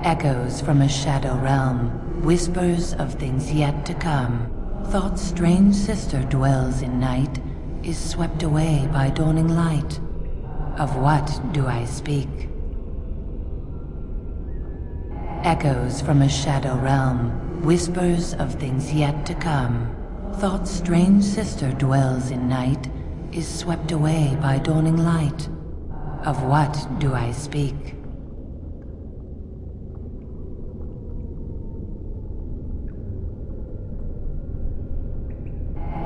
Echoes from a shadow realm, whispers of things yet to come. Thought's strange sister dwells in night, is swept away by dawning light. Of what do I speak? Echoes from a shadow realm, whispers of things yet to come. Thought's strange sister dwells in night, is swept away by dawning light. Of what do I speak?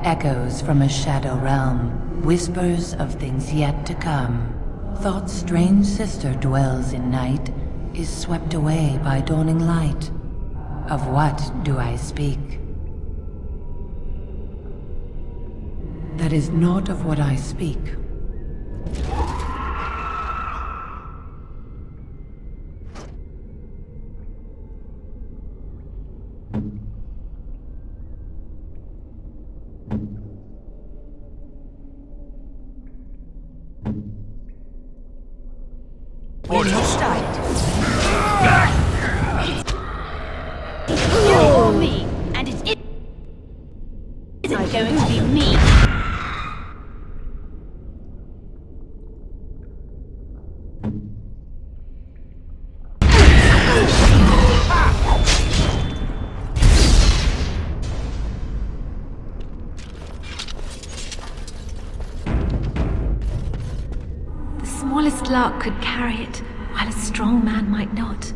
Echoes from a shadow realm, whispers of things yet to come. Thought's strange sister dwells in night, is swept away by dawning light. Of what do I speak? That is not of what I speak. You're me, and it isn't going to be me. The smallest lark could carry it, while a strong man might not.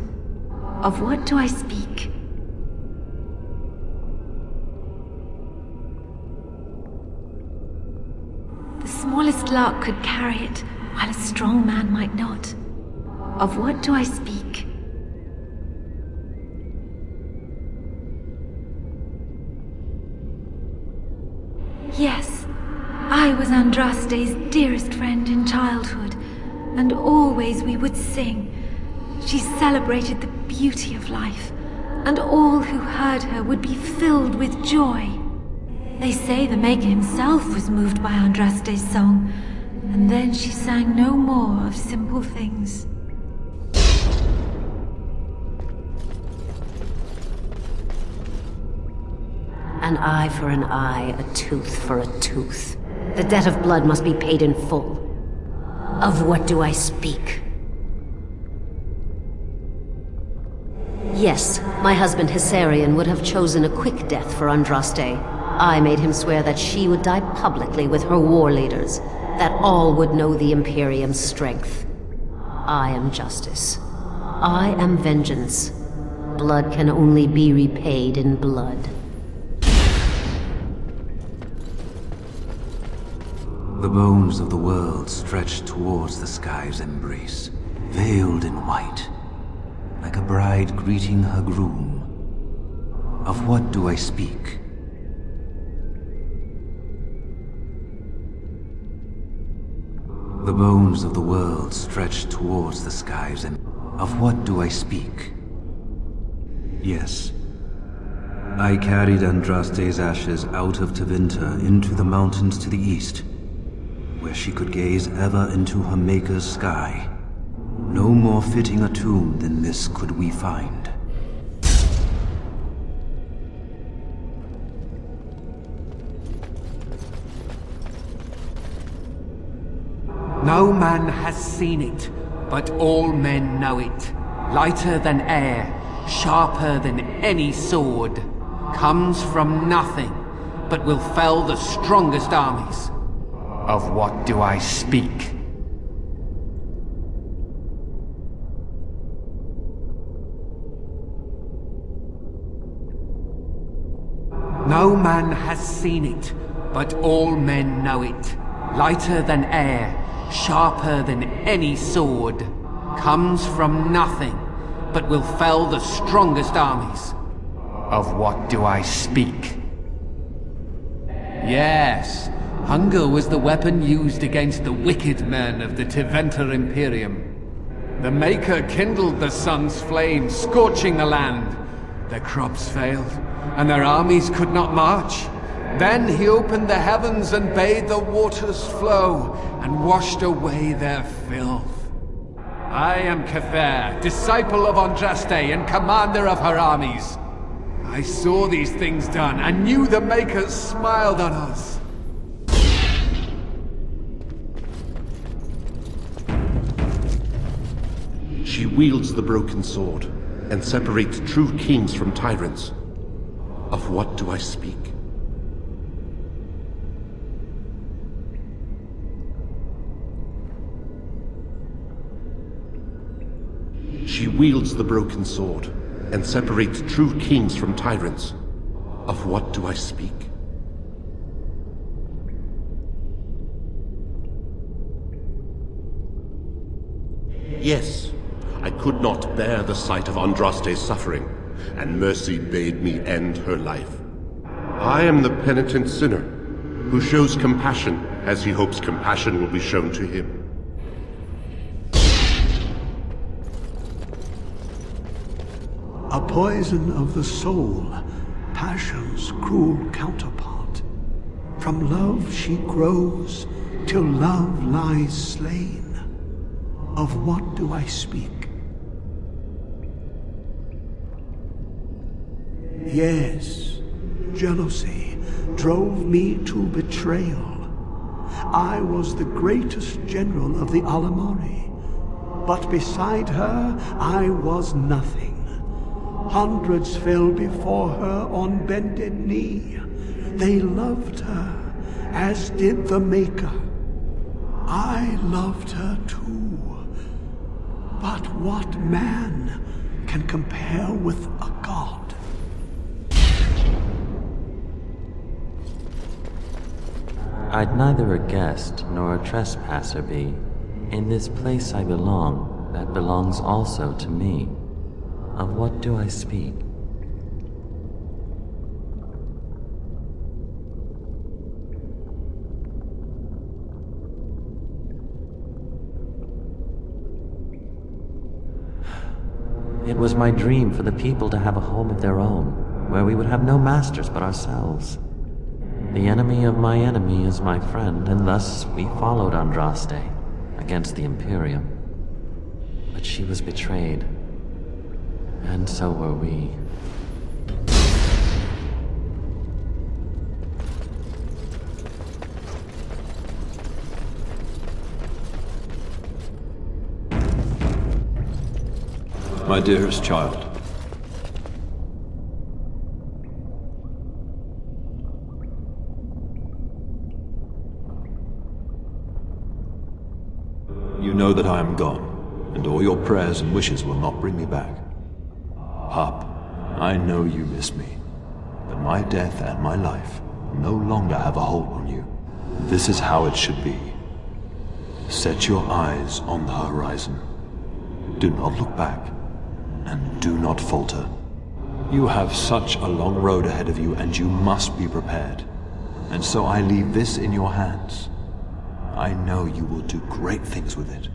Of what do I speak? The smallest lark could carry it, while a strong man might not. Of what do I speak? Yes, I was Andraste's dearest friend in childhood, and always we would sing. She celebrated the beauty of life, and all who heard her would be filled with joy. They say the Maker himself was moved by Andraste's song, and then she sang no more of simple things. An eye for an eye, a tooth for a tooth. The debt of blood must be paid in full. Of what do I speak? Yes, my husband Hysarion would have chosen a quick death for Andraste. I made him swear that she would die publicly with her war leaders, that all would know the Imperium's strength. I am justice. I am vengeance. Blood can only be repaid in blood. The bones of the world stretch towards the sky's embrace, veiled in white, like a bride greeting her groom. Of what do I speak? The bones of the world stretch towards the sky's embrace. Of what do I speak? Yes. I carried Andraste's ashes out of Tevinter into the mountains to the east, where she could gaze ever into her Maker's sky. No more fitting a tomb than this could we find. No man has seen it, but all men know it. Lighter than air, sharper than any sword. Comes from nothing, but will fell the strongest armies. Of what do I speak? No man has seen it, but all men know it. Lighter than air, sharper than any sword. Comes from nothing, but will fell the strongest armies. Of what do I speak? Yes, hunger was the weapon used against the wicked men of the Tevinter Imperium. The Maker kindled the sun's flame, scorching the land. Their crops failed, and their armies could not march. Then he opened the heavens and bade the waters flow, and washed away their filth. I am Kefer, disciple of Andraste and commander of her armies. I saw these things done and knew the Makers smiled on us. She wields the broken sword and separates true kings from tyrants. Of what do I speak? She wields the broken sword and separates true kings from tyrants. Of what do I speak? Yes, I could not bear the sight of Andraste's suffering, and mercy bade me end her life. I am the penitent sinner, who shows compassion as he hopes compassion will be shown to him. A poison of the soul, passion's cruel counterpart. From love she grows, till love lies slain. Of what do I speak? Yes, jealousy drove me to betrayal. I was the greatest general of the Alamari, but beside her I was nothing. Hundreds fell before her on bended knee. They loved her, as did the Maker. I loved her too. But what man can compare with a god? I'd neither a guest nor a trespasser be. In this place I belong, that belongs also to me. Of what do I speak? It was my dream for the people to have a home of their own, where we would have no masters but ourselves. The enemy of my enemy is my friend, and thus we followed Andraste against the Imperium. But she was betrayed. And so were we. My dearest child. You know that I am gone, and all your prayers and wishes will not bring me back. Pup, I know you miss me, but my death and my life no longer have a hold on you. This is how it should be. Set your eyes on the horizon. Do not look back, and do not falter. You have such a long road ahead of you, and you must be prepared. And so I leave this in your hands. I know you will do great things with it.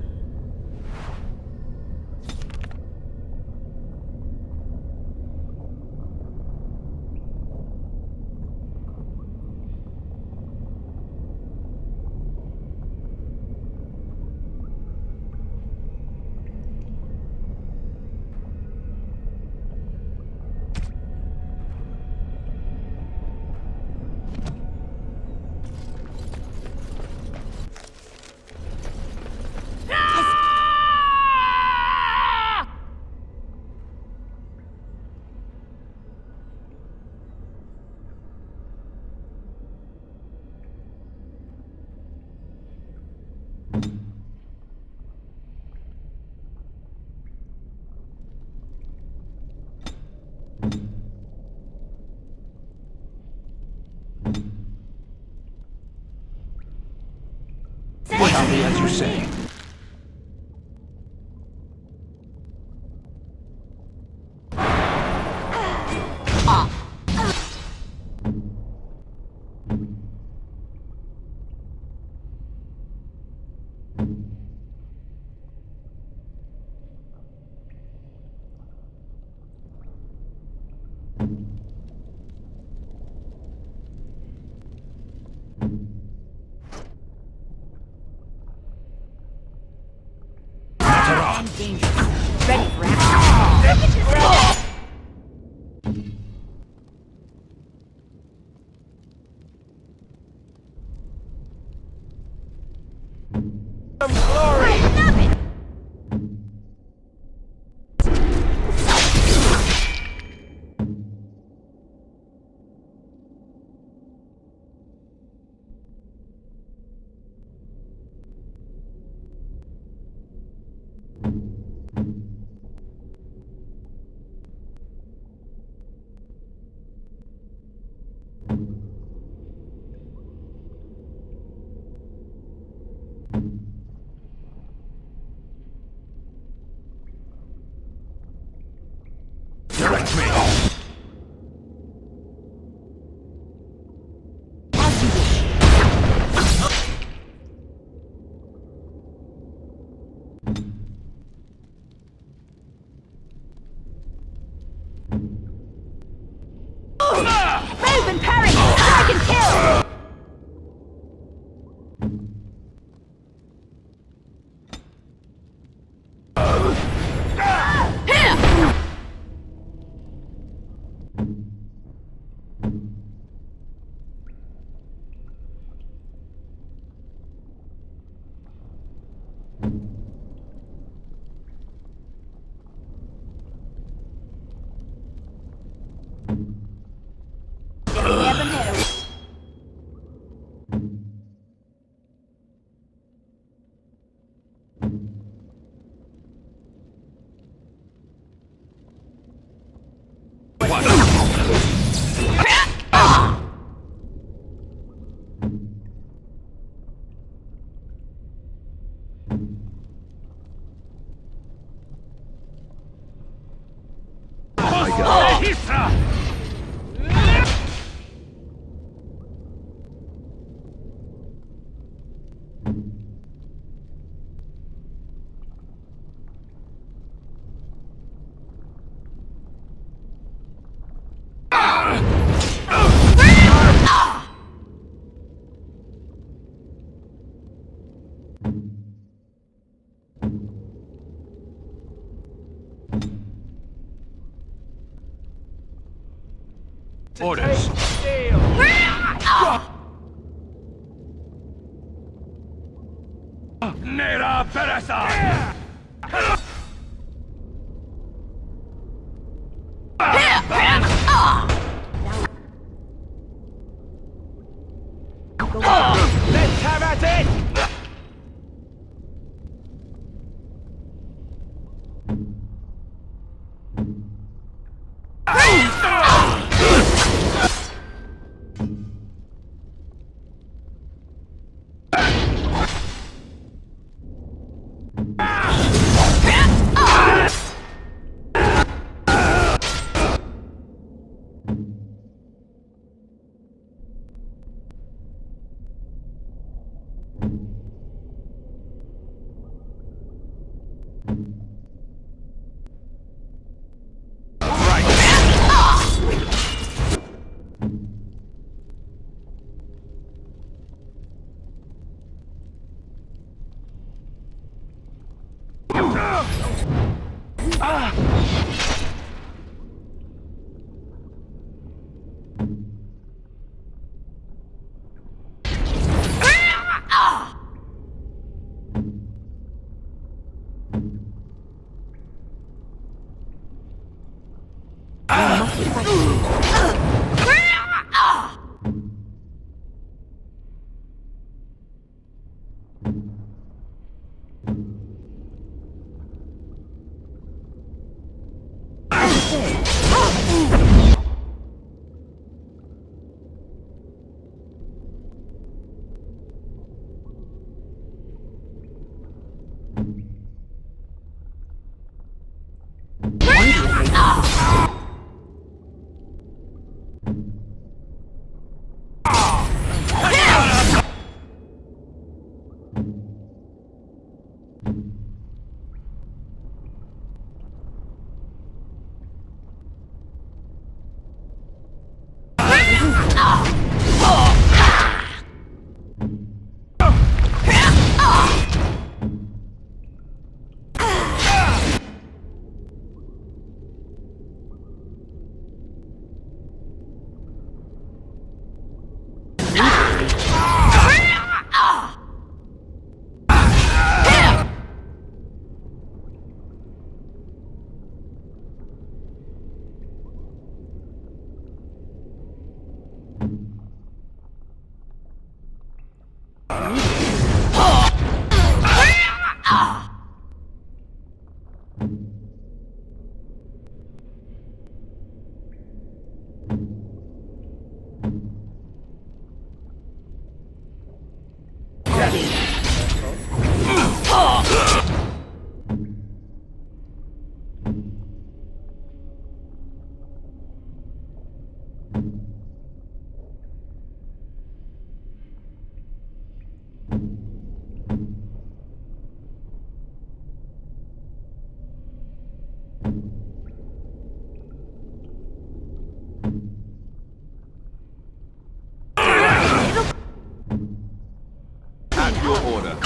Tell me as you say. Batter up! and dangerous. Ready for action. Some glory! I love it! Direct me! As you wish. Move and parry! Strike and kill! Never know. Orders. Nera Peresa! Let's have at it! your order.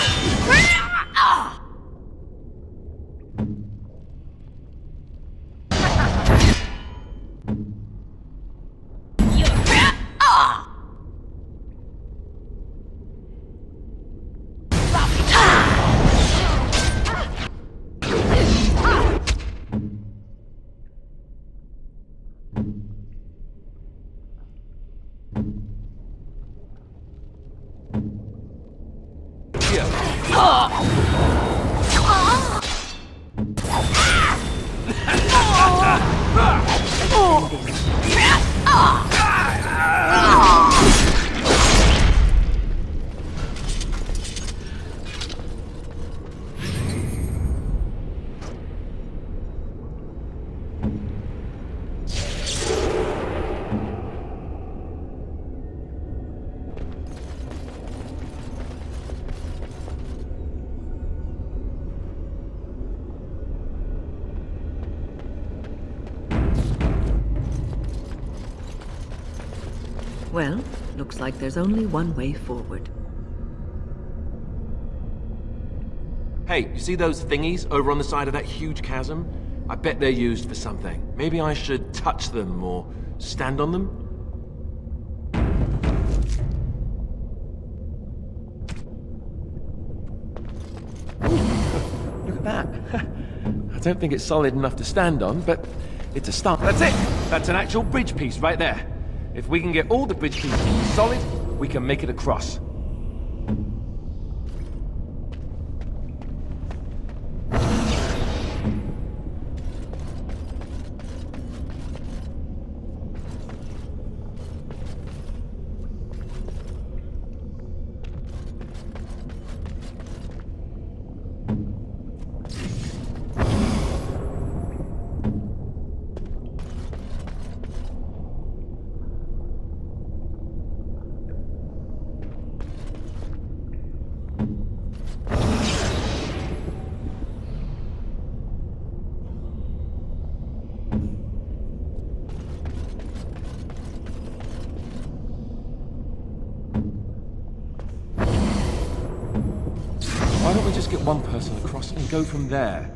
Well, looks like there's only one way forward. Hey, you see those thingies over on the side of that huge chasm? I bet they're used for something. Maybe I should touch them or stand on them? Look at that. I don't think it's solid enough to stand on, but it's a start. That's it! That's an actual bridge piece right there. If we can get all the bridge pieces solid, we can make it across. Why don't we just get one person across and go from there?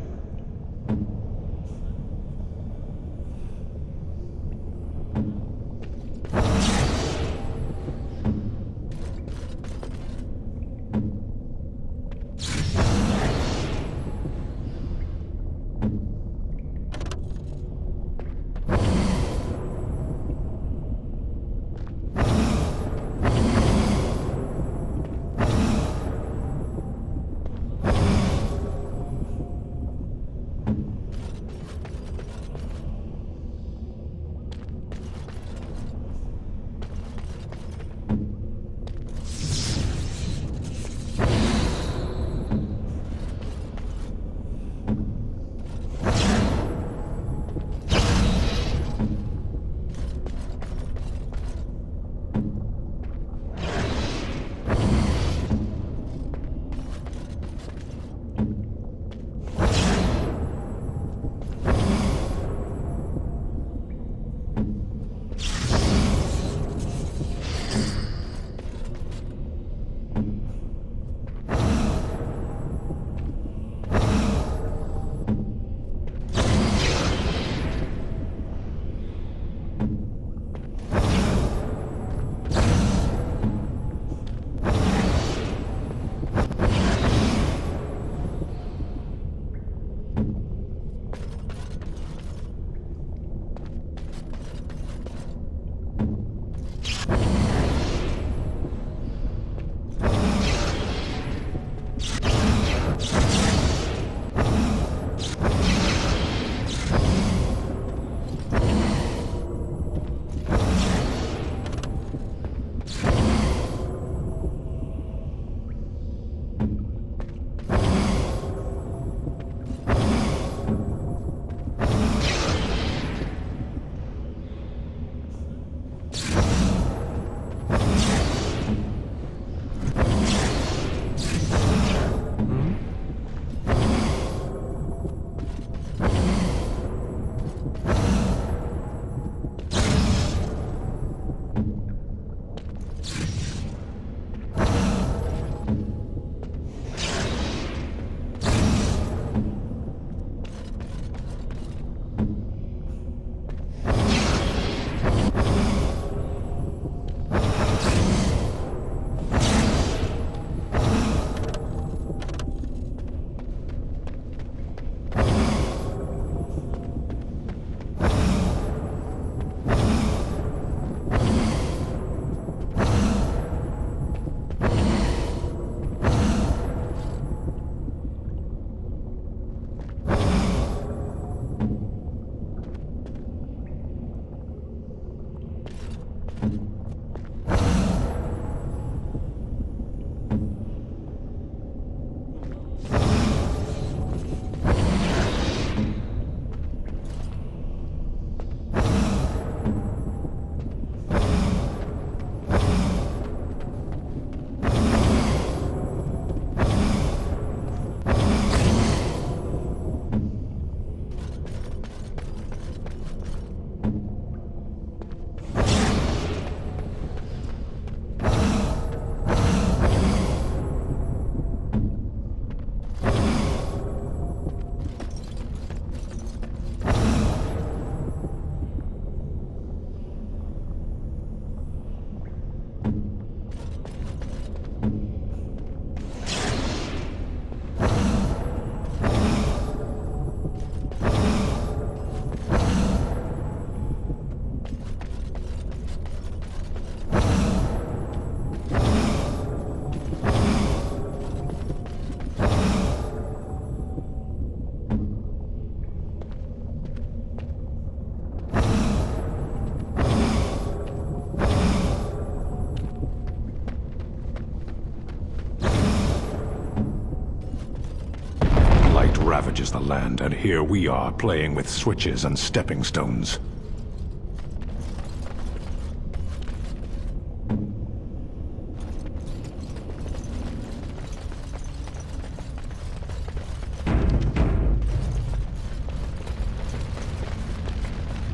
ravages the land, and here we are playing with switches and stepping stones.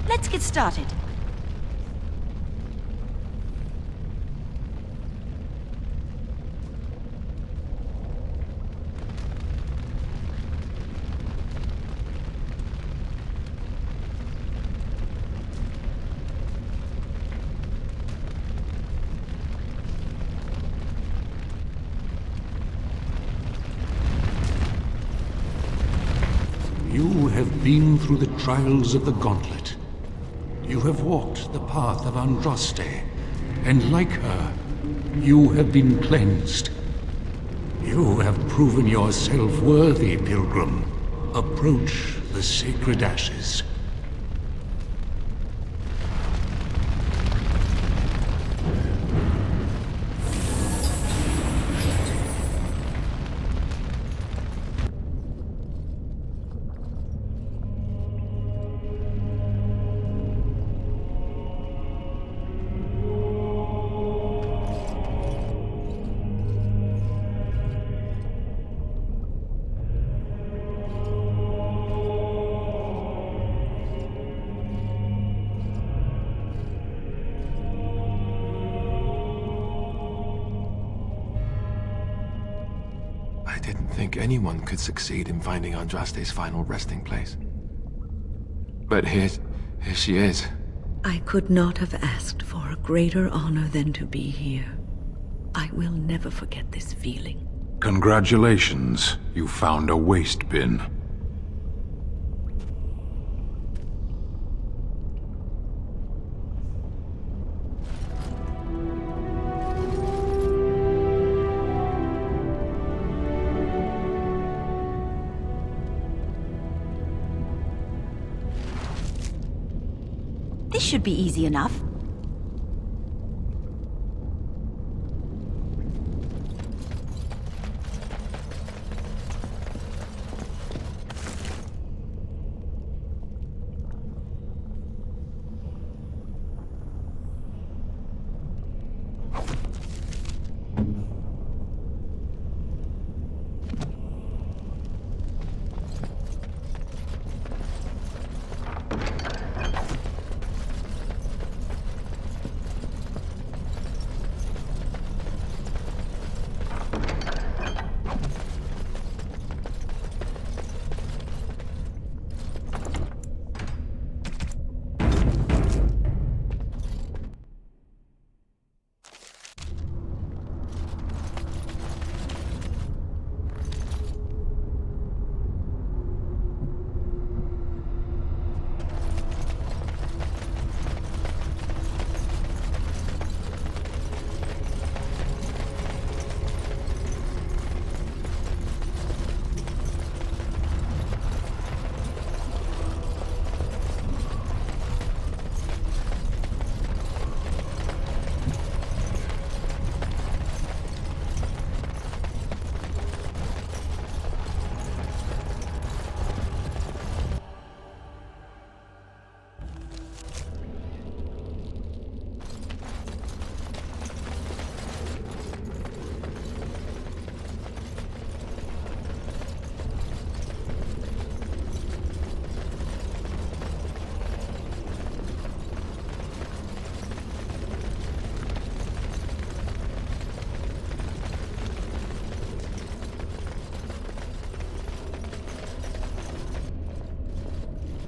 Let's get started. You have been through the trials of the Gauntlet. You have walked the path of Andraste, and like her, you have been cleansed. You have proven yourself worthy, Pilgrim. Approach the sacred ashes. I didn't think anyone could succeed in finding Andraste's final resting place. But here she is. I could not have asked for a greater honor than to be here. I will never forget this feeling. Congratulations, you found a waste bin. This should be easy enough.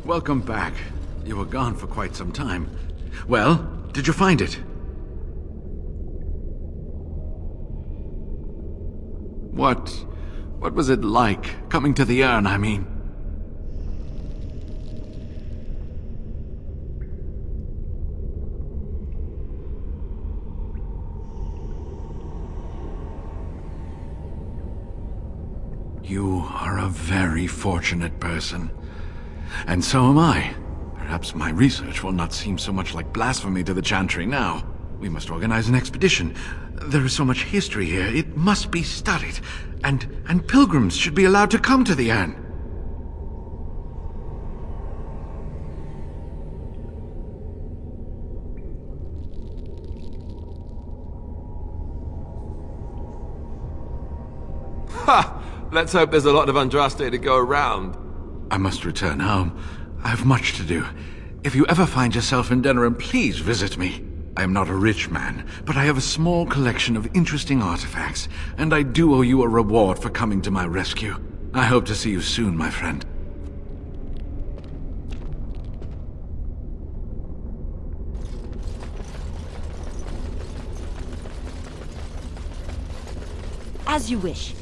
Welcome back. You were gone for quite some time. Well, did you find it? What was it like, coming to the urn, I mean? You are a very fortunate person. And so am I. Perhaps my research will not seem so much like blasphemy to the Chantry now. We must organize an expedition. There is so much history here, it must be studied. And pilgrims should be allowed to come to the urn. Ha! Let's hope there's a lot of Andraste to go around. I must return home. I have much to do. If you ever find yourself in Denerim, please visit me. I am not a rich man, but I have a small collection of interesting artifacts, and I do owe you a reward for coming to my rescue. I hope to see you soon, my friend. As you wish.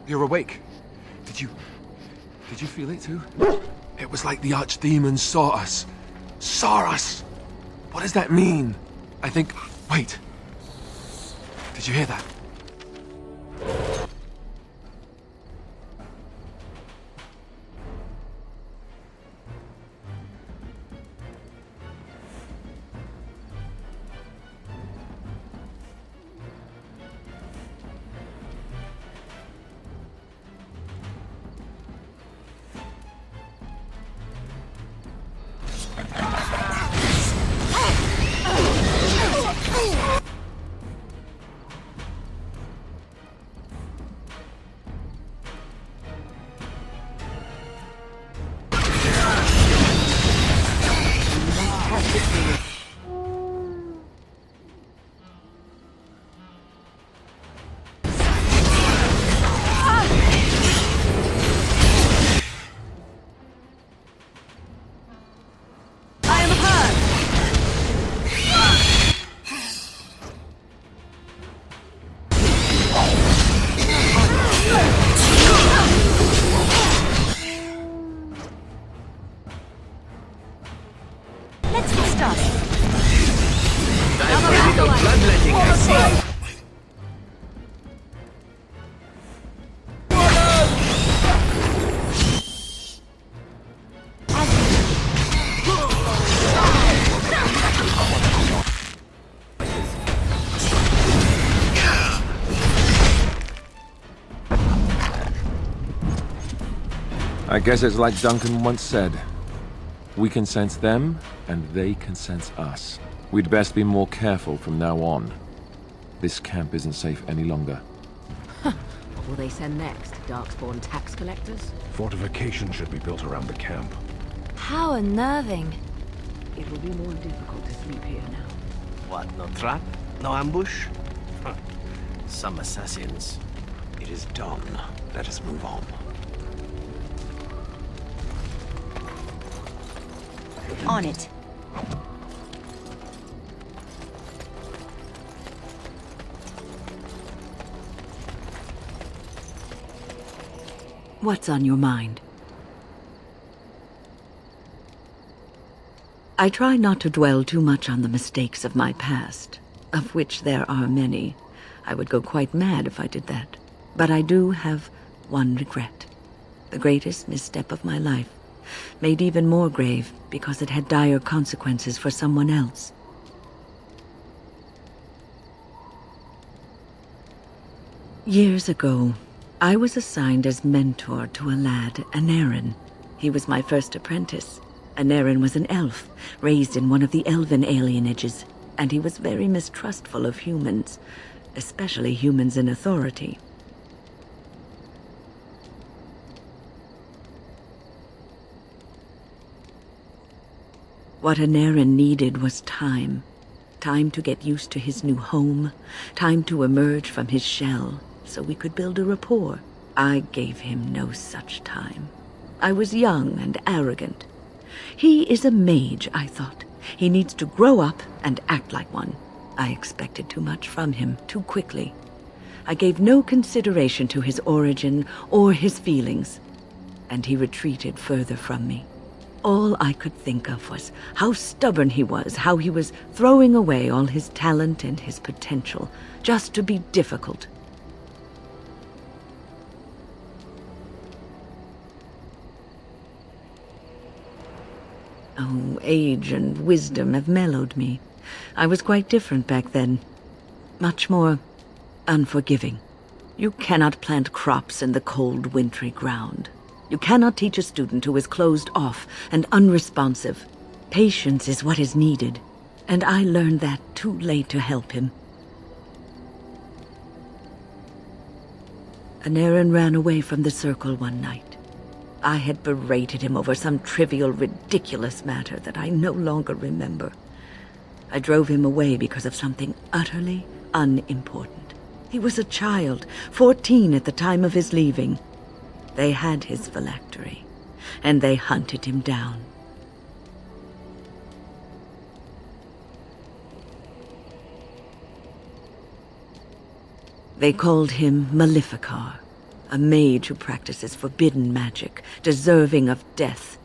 You're awake. Did you feel it too? It was like the archdemons saw us. Saw us! What does that mean? I think... Wait. Did you hear that? I guess it's like Duncan once said. We can sense them, and they can sense us. We'd best be more careful from now on. This camp isn't safe any longer. What will they send next? Darkspawn tax collectors? Fortification should be built around the camp. How unnerving. It will be more difficult to sleep here now. What, no trap? No ambush? Huh. Some assassins. It is done. Let us move on. On it. What's on your mind? I try not to dwell too much on the mistakes of my past, of which there are many. I would go quite mad if I did that. But I do have one regret. The greatest misstep of my life, made even more grave because it had dire consequences for someone else. Years ago, I was assigned as mentor to a lad, Anarin. He was my first apprentice. Anarin was an elf, raised in one of the elven alienages, and he was very mistrustful of humans, especially humans in authority. What Anarin needed was time. Time to get used to his new home, time to emerge from his shell, so we could build a rapport. I gave him no such time. I was young and arrogant. He is a mage, I thought. He needs to grow up and act like one. I expected too much from him too quickly. I gave no consideration to his origin or his feelings, and he retreated further from me. All I could think of was how stubborn he was, how he was throwing away all his talent and his potential just to be difficult. Oh, age and wisdom have mellowed me. I was quite different back then. Much more unforgiving. You cannot plant crops in the cold, wintry ground. You cannot teach a student who is closed off and unresponsive. Patience is what is needed, and I learned that too late to help him. Anarin ran away from the circle one night. I had berated him over some trivial, ridiculous matter that I no longer remember. I drove him away because of something utterly unimportant. He was a child, 14 at the time of his leaving. They had his phylactery, and they hunted him down. They called him Maleficar, a mage who practices forbidden magic, deserving of death.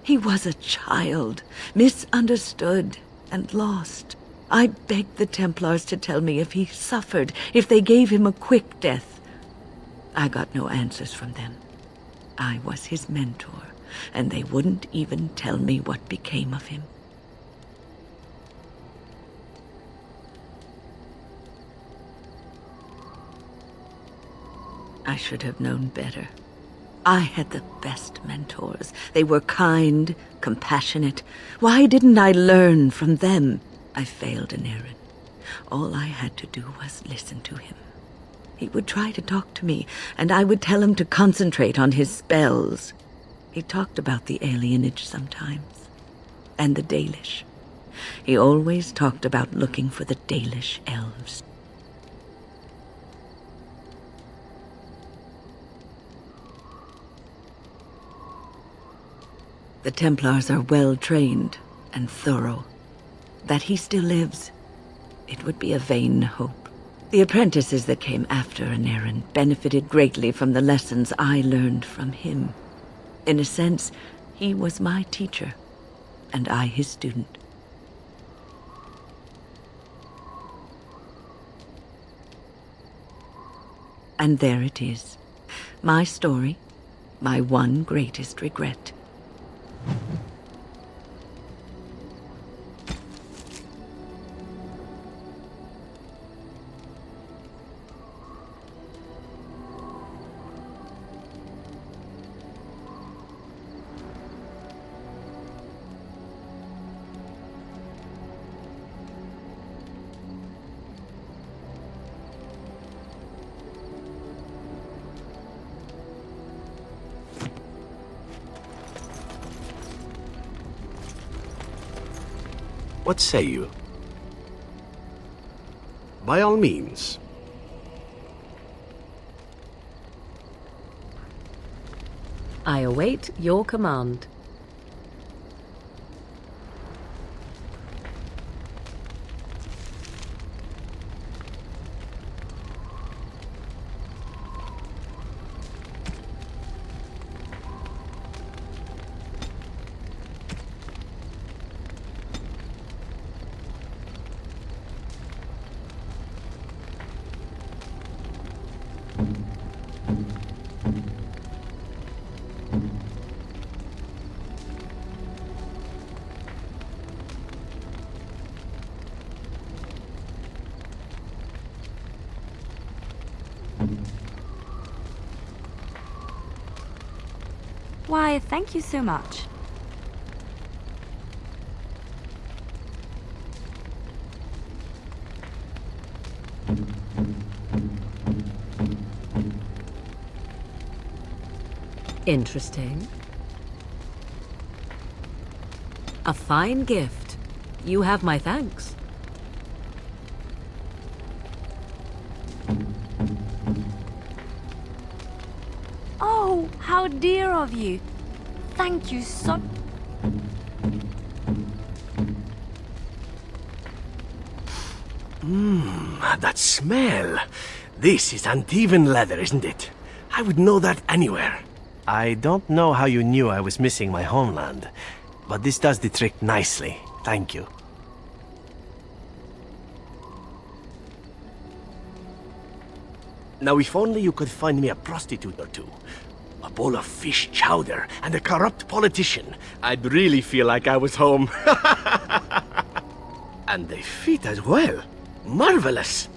He was a child, misunderstood and lost. I begged the Templars to tell me if he suffered, if they gave him a quick death. I got no answers from them. I was his mentor, and they wouldn't even tell me what became of him. I should have known better. I had the best mentors. They were kind, compassionate. Why didn't I learn from them? I failed Anarin. All I had to do was listen to him. He would try to talk to me, and I would tell him to concentrate on his spells. He talked about the alienage sometimes, and the Dalish. He always talked about looking for the Dalish elves. The Templars are well-trained and thorough. That he still lives, it would be a vain hope. The apprentices that came after Anarin benefited greatly from the lessons I learned from him. In a sense, he was my teacher, and I his student. And there it is. My story, my one greatest regret. What say you? By all means. I await your command. Why, thank you so much. Interesting. A fine gift. You have my thanks. Oh, how dear of you. Thank you so... That smell. This is uneven leather, isn't it? I would know that anywhere. I don't know how you knew I was missing my homeland, but this does the trick nicely. Thank you. Now, if only you could find me a prostitute or two, a bowl of fish chowder, and a corrupt politician, I'd really feel like I was home. And they fit as well. Marvelous!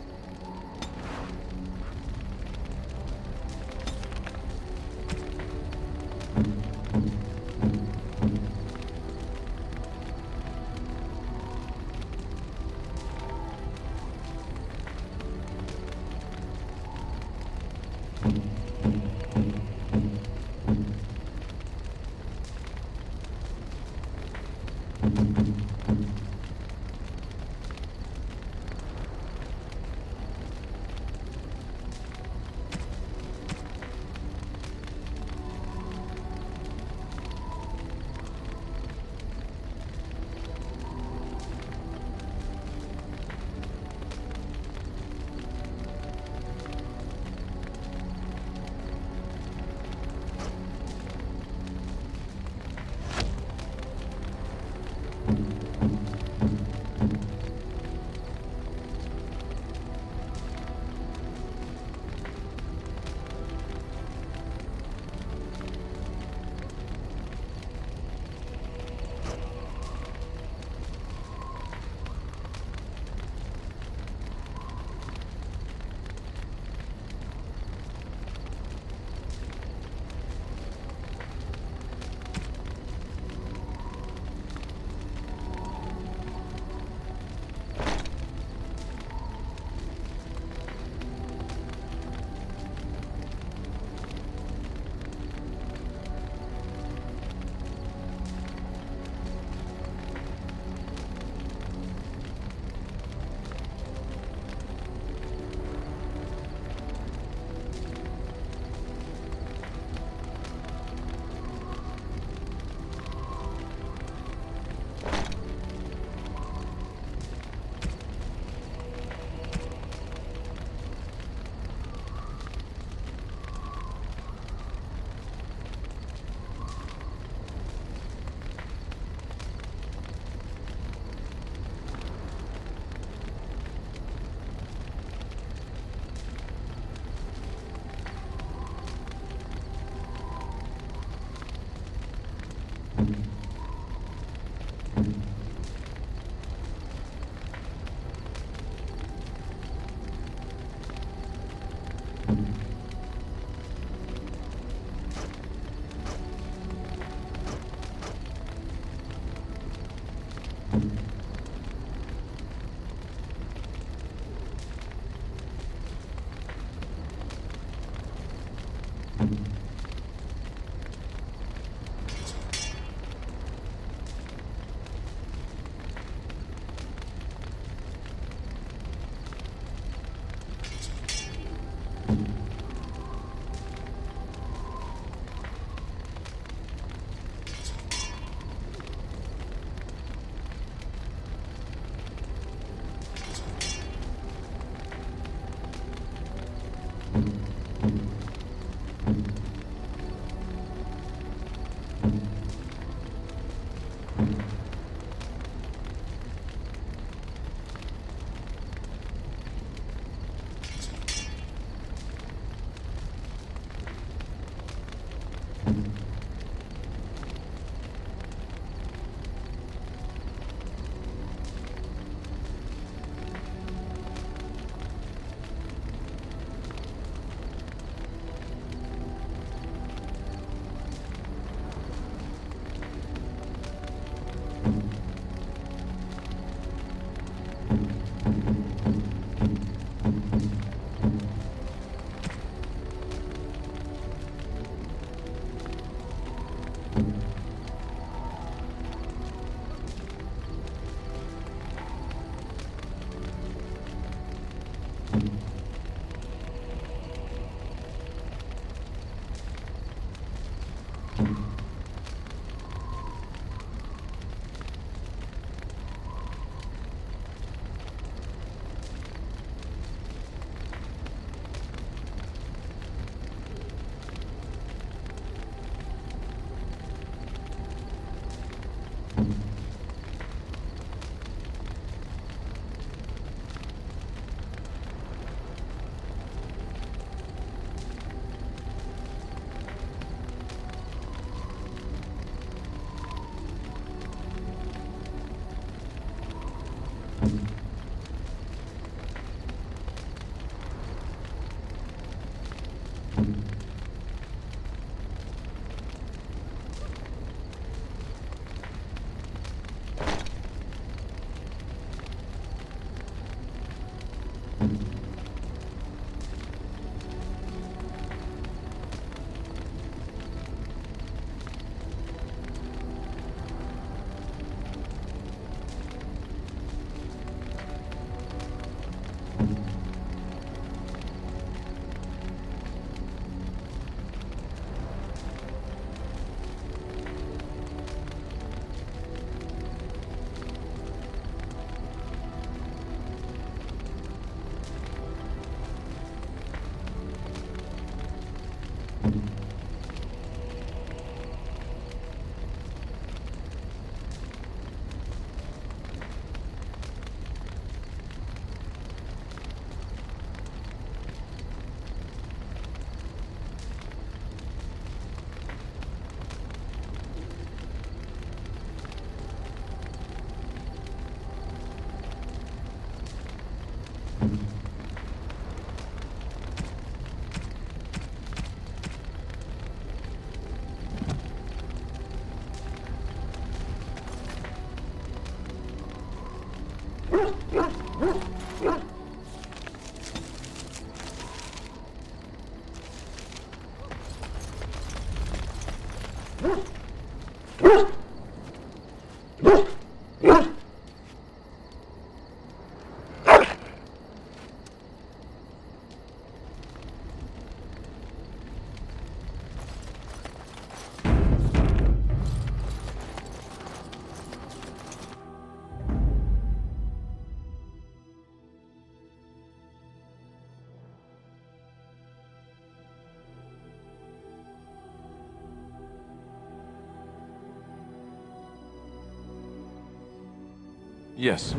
Yes.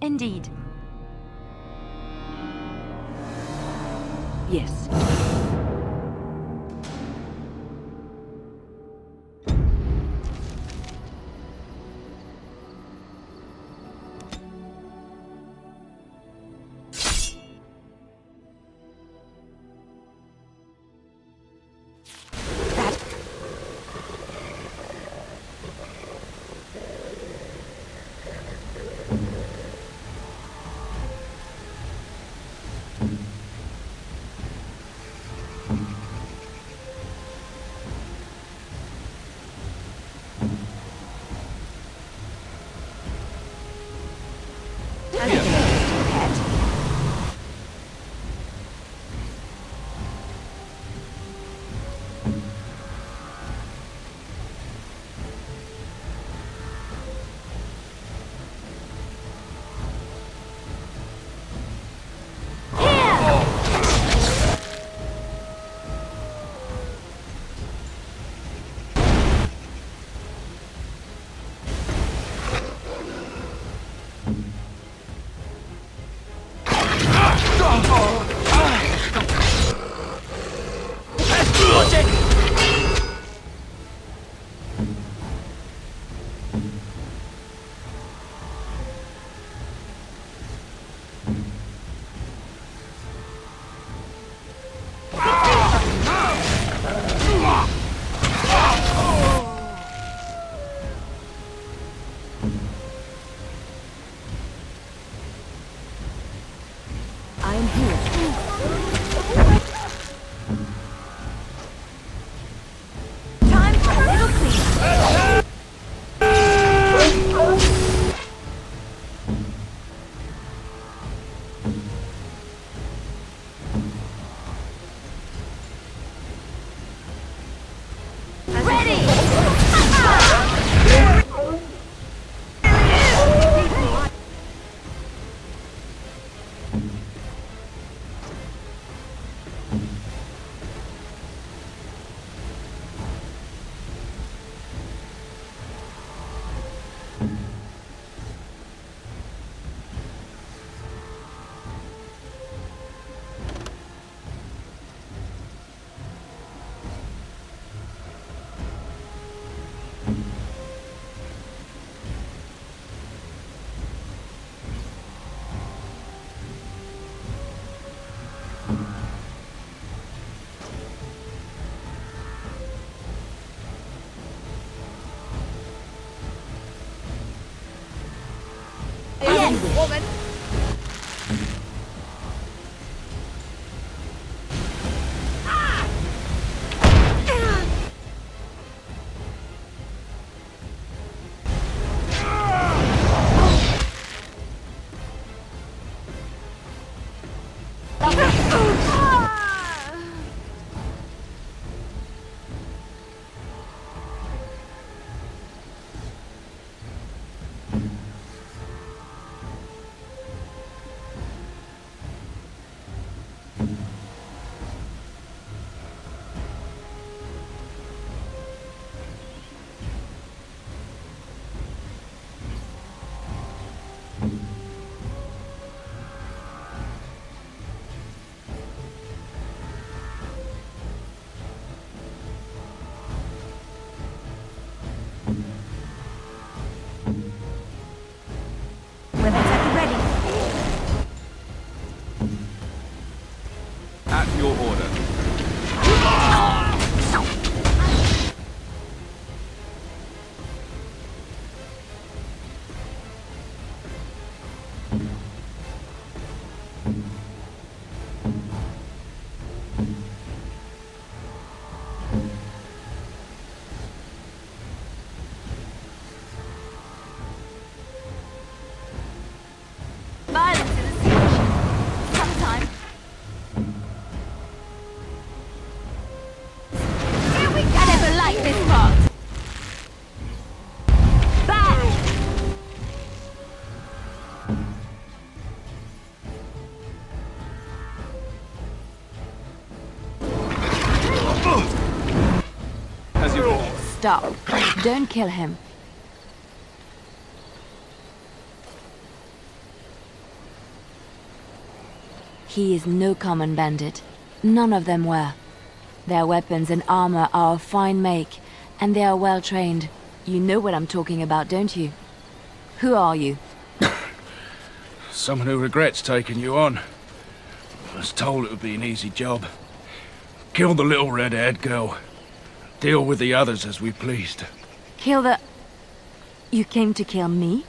Indeed. Yes. Violence is a solution. Sometime. Here we go! I never liked this part. Back! Stop. Don't kill him. He is no common bandit. None of them were. Their weapons and armor are of fine make, and they are well trained. You know what I'm talking about, don't you? Who are you? Someone who regrets taking you on. I was told it would be an easy job. Kill the little red-haired girl. Deal with the others as we pleased. Kill the... You came to kill me?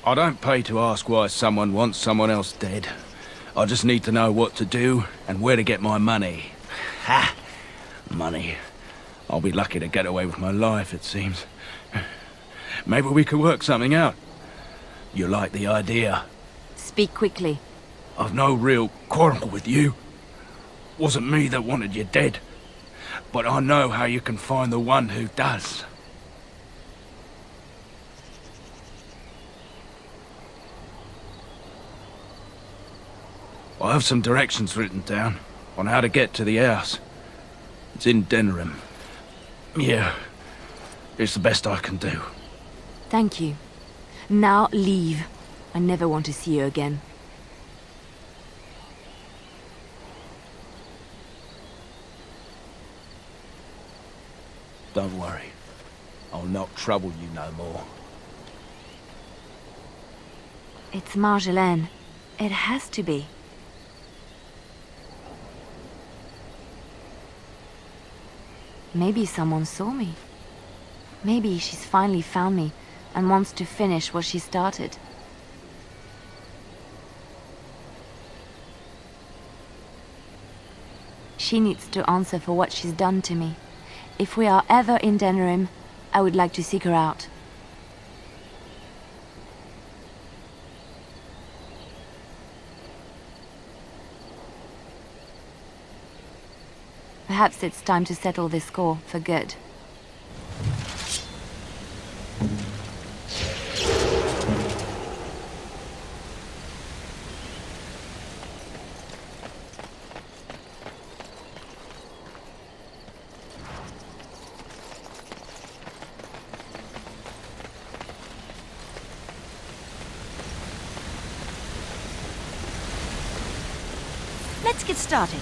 I don't pay to ask why someone wants someone else dead. I just need to know what to do and where to get my money. Ha! Money. I'll be lucky to get away with my life, it seems. Maybe we could work something out. You like the idea? Speak quickly. I've no real quarrel with you. Wasn't me that wanted you dead. But I know how you can find the one who does. I have some directions written down on how to get to the house. It's in Denerim. Yeah, it's the best I can do. Thank you. Now leave. I never want to see you again. Don't worry. I'll not trouble you no more. It's Marjolaine. It has to be. Maybe someone saw me. Maybe she's finally found me and wants to finish what she started. She needs to answer for what she's done to me. If we are ever in Denerim, I would like to seek her out. Perhaps it's time to settle this score for good. Let's get started.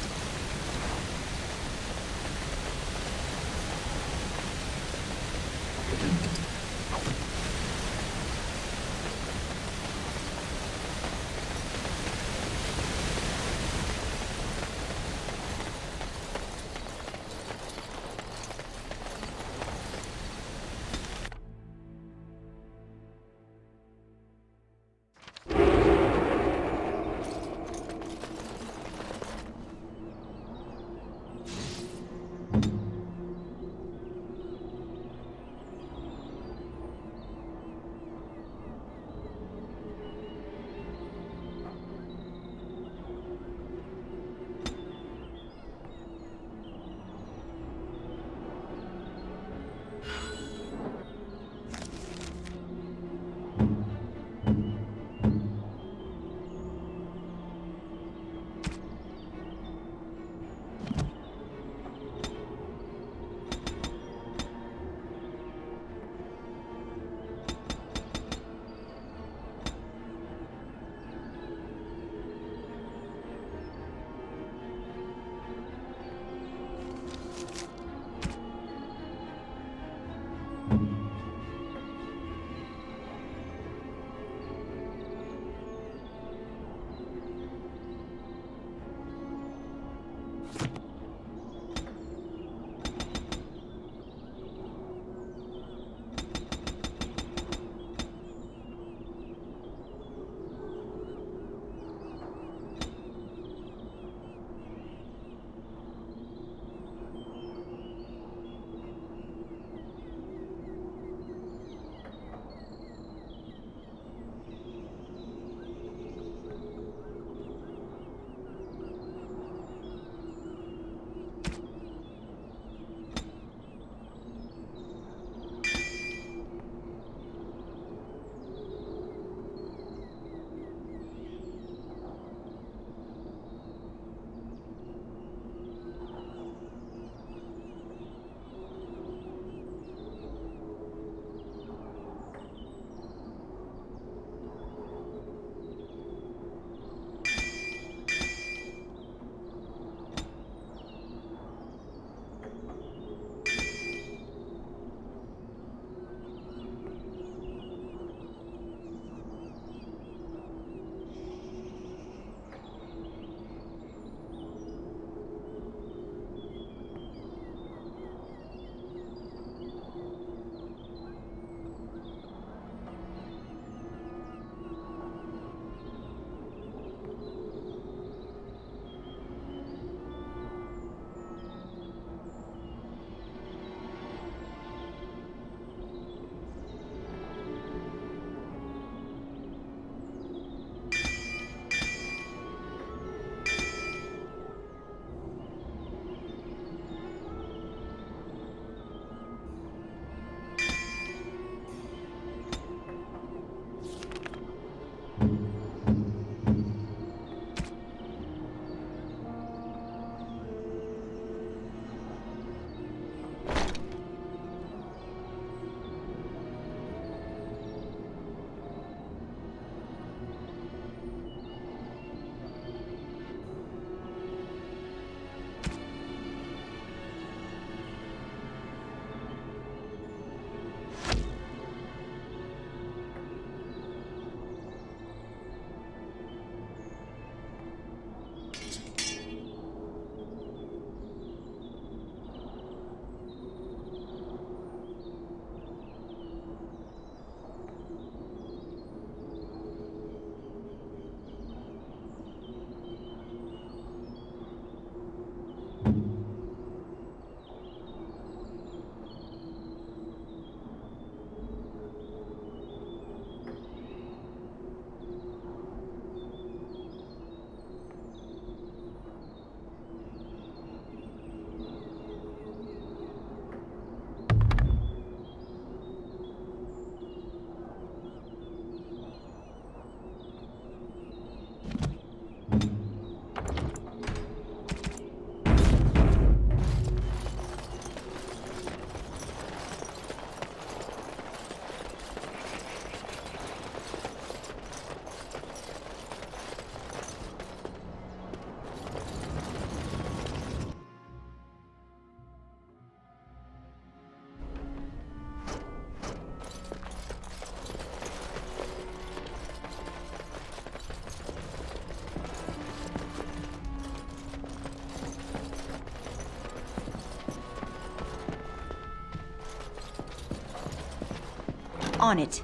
On it.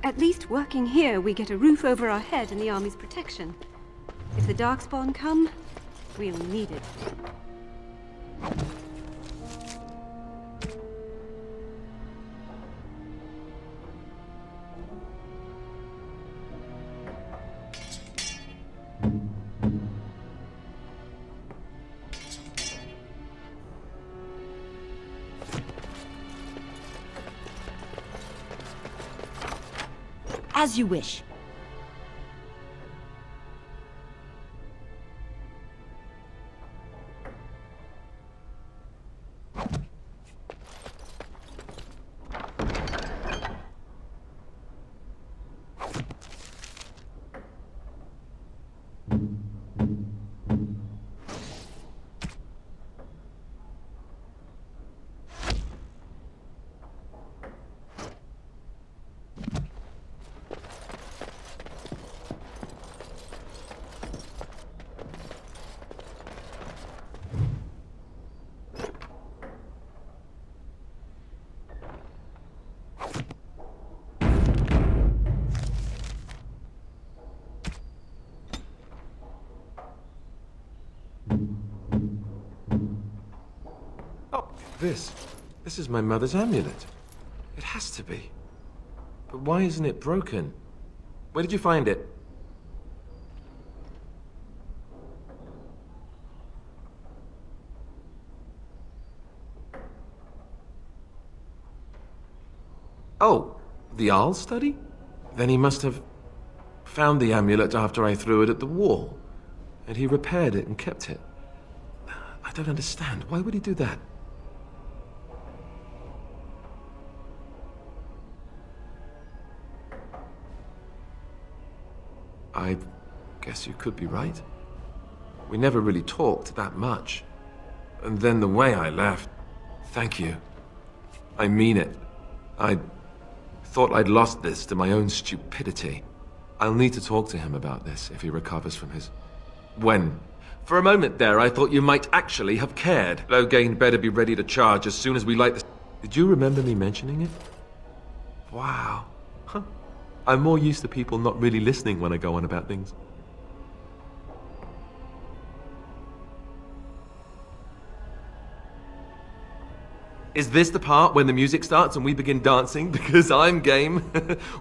At least working here, we get a roof over our head and the army's protection. If the Darkspawn come, we'll need it. As you wish. This is my mother's amulet. It has to be. But why isn't it broken? Where did you find it? Oh, the Arl study? Then he must have found the amulet after I threw it at the wall. And he repaired it and kept it. I don't understand. Why would he do that? I guess you could be right. We never really talked that much. And then the way I left... Thank you. I mean it. I thought I'd lost this to my own stupidity. I'll need to talk to him about this if he recovers from his... When? For a moment there, I thought you might actually have cared. Loghain better be ready to charge as soon as we light the... Did you remember me mentioning it? Wow. Huh. I'm more used to people not really listening when I go on about things. Is this the part when the music starts and we begin dancing? Because I'm game.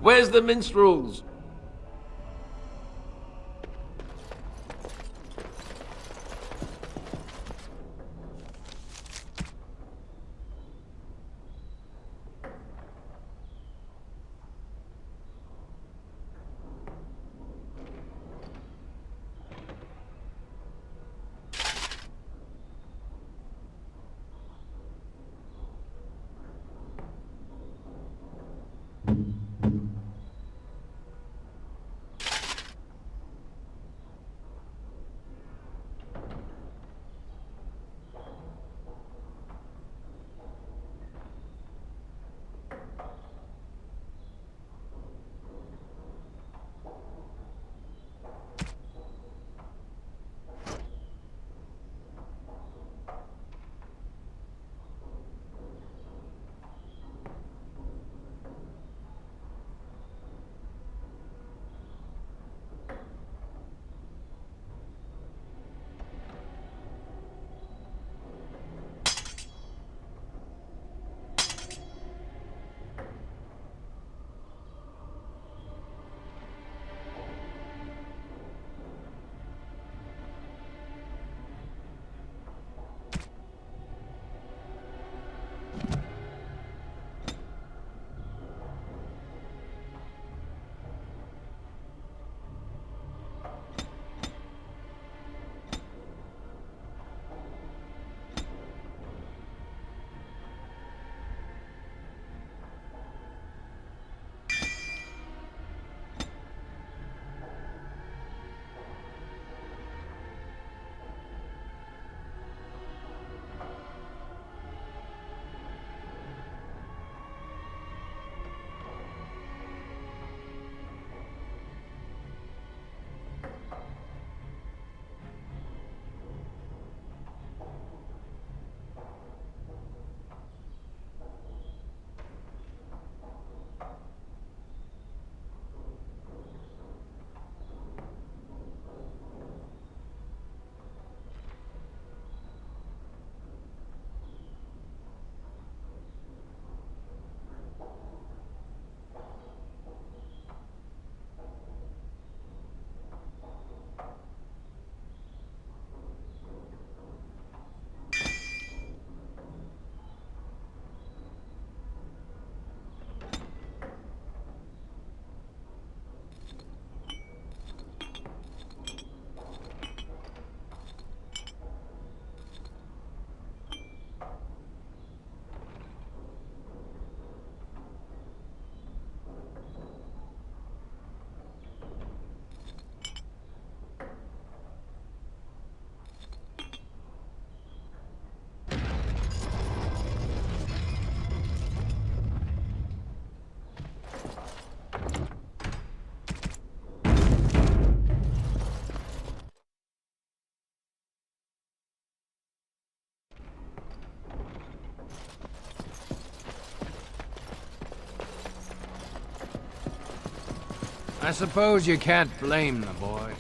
Where's the minstrels? I suppose you can't blame the boy.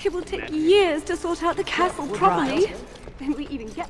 It will take years to sort out the castle properly. Then we even get...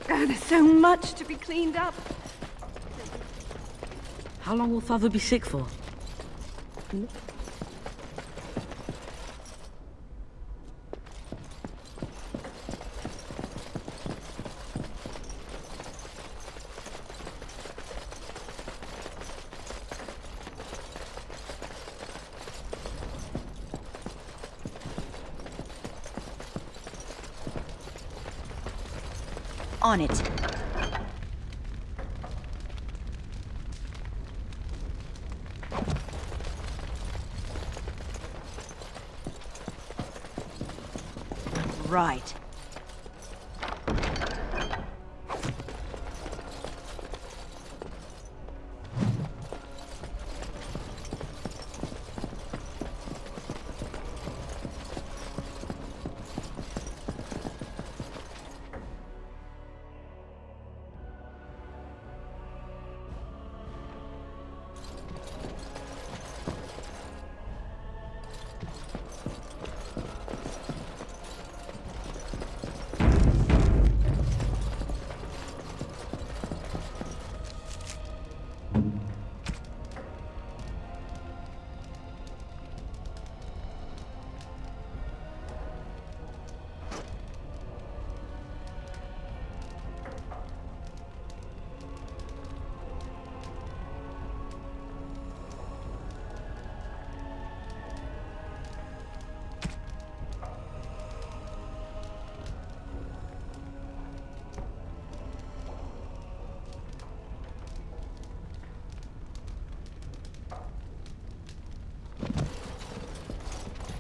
There's so much to be cleaned up. How long will Father be sick for? On it. Right.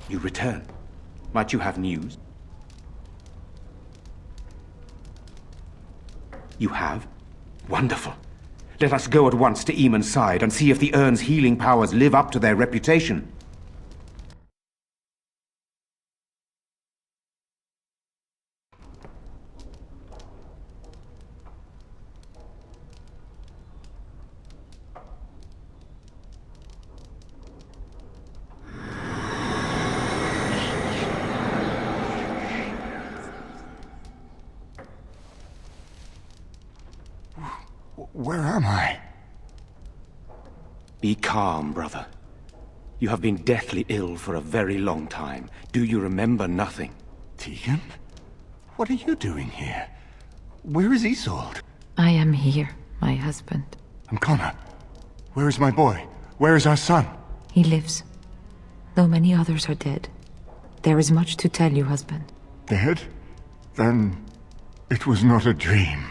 You return. Might you have news? You have? Wonderful. Let us go at once to Eamon's side and see if the urn's healing powers live up to their reputation. Where am I? Be calm, brother. You have been deathly ill for a very long time. Do you remember nothing? Tegan? What are you doing here? Where is Isolde? I am here, my husband. And Connor? Where is my boy? Where is our son? He lives, though many others are dead. There is much to tell you, husband. Dead? Then it was not a dream.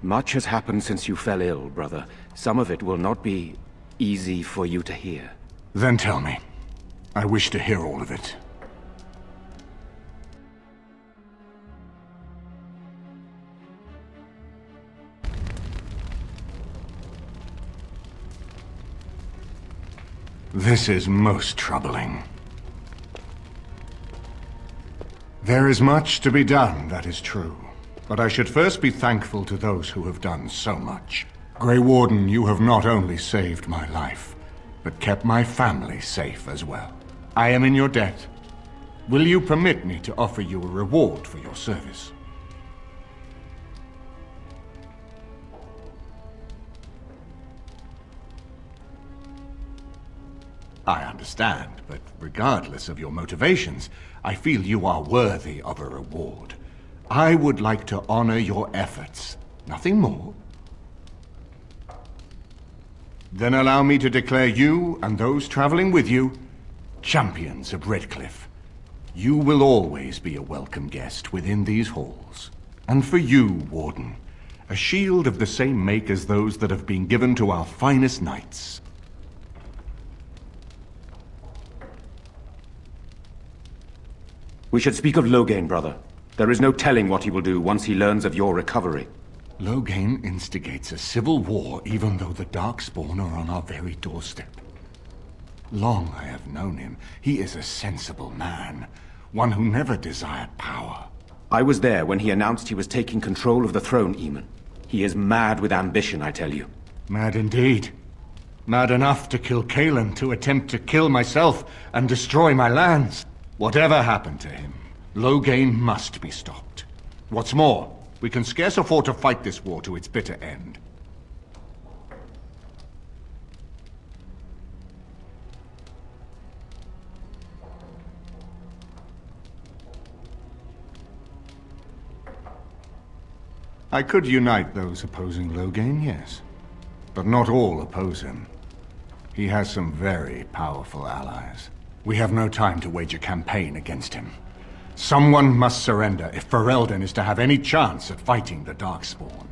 Much has happened since you fell ill, brother. Some of it will not be easy for you to hear. Then tell me. I wish to hear all of it. This is most troubling. There is much to be done, that is true. But I should first be thankful to those who have done so much. Grey Warden, you have not only saved my life, but kept my family safe as well. I am in your debt. Will you permit me to offer you a reward for your service? I understand, but regardless of your motivations, I feel you are worthy of a reward. I would like to honor your efforts. Nothing more. Then allow me to declare you and those traveling with you champions of Redcliffe. You will always be a welcome guest within these halls. And for you, Warden, a shield of the same make as those that have been given to our finest knights. We should speak of Loghain, brother. There is no telling what he will do once he learns of your recovery. Loghain instigates a civil war even though the Darkspawn are on our very doorstep. Long I have known him. He is a sensible man, one who never desired power. I was there when he announced he was taking control of the throne, Eamon. He is mad with ambition, I tell you. Mad indeed. Mad enough to kill Cailan, to attempt to kill myself and destroy my lands. Whatever happened to him, Loghain must be stopped. What's more, we can scarce afford to fight this war to its bitter end. I could unite those opposing Loghain, yes. But not all oppose him. He has some very powerful allies. We have no time to wage a campaign against him. Someone must surrender if Ferelden is to have any chance at fighting the Darkspawn.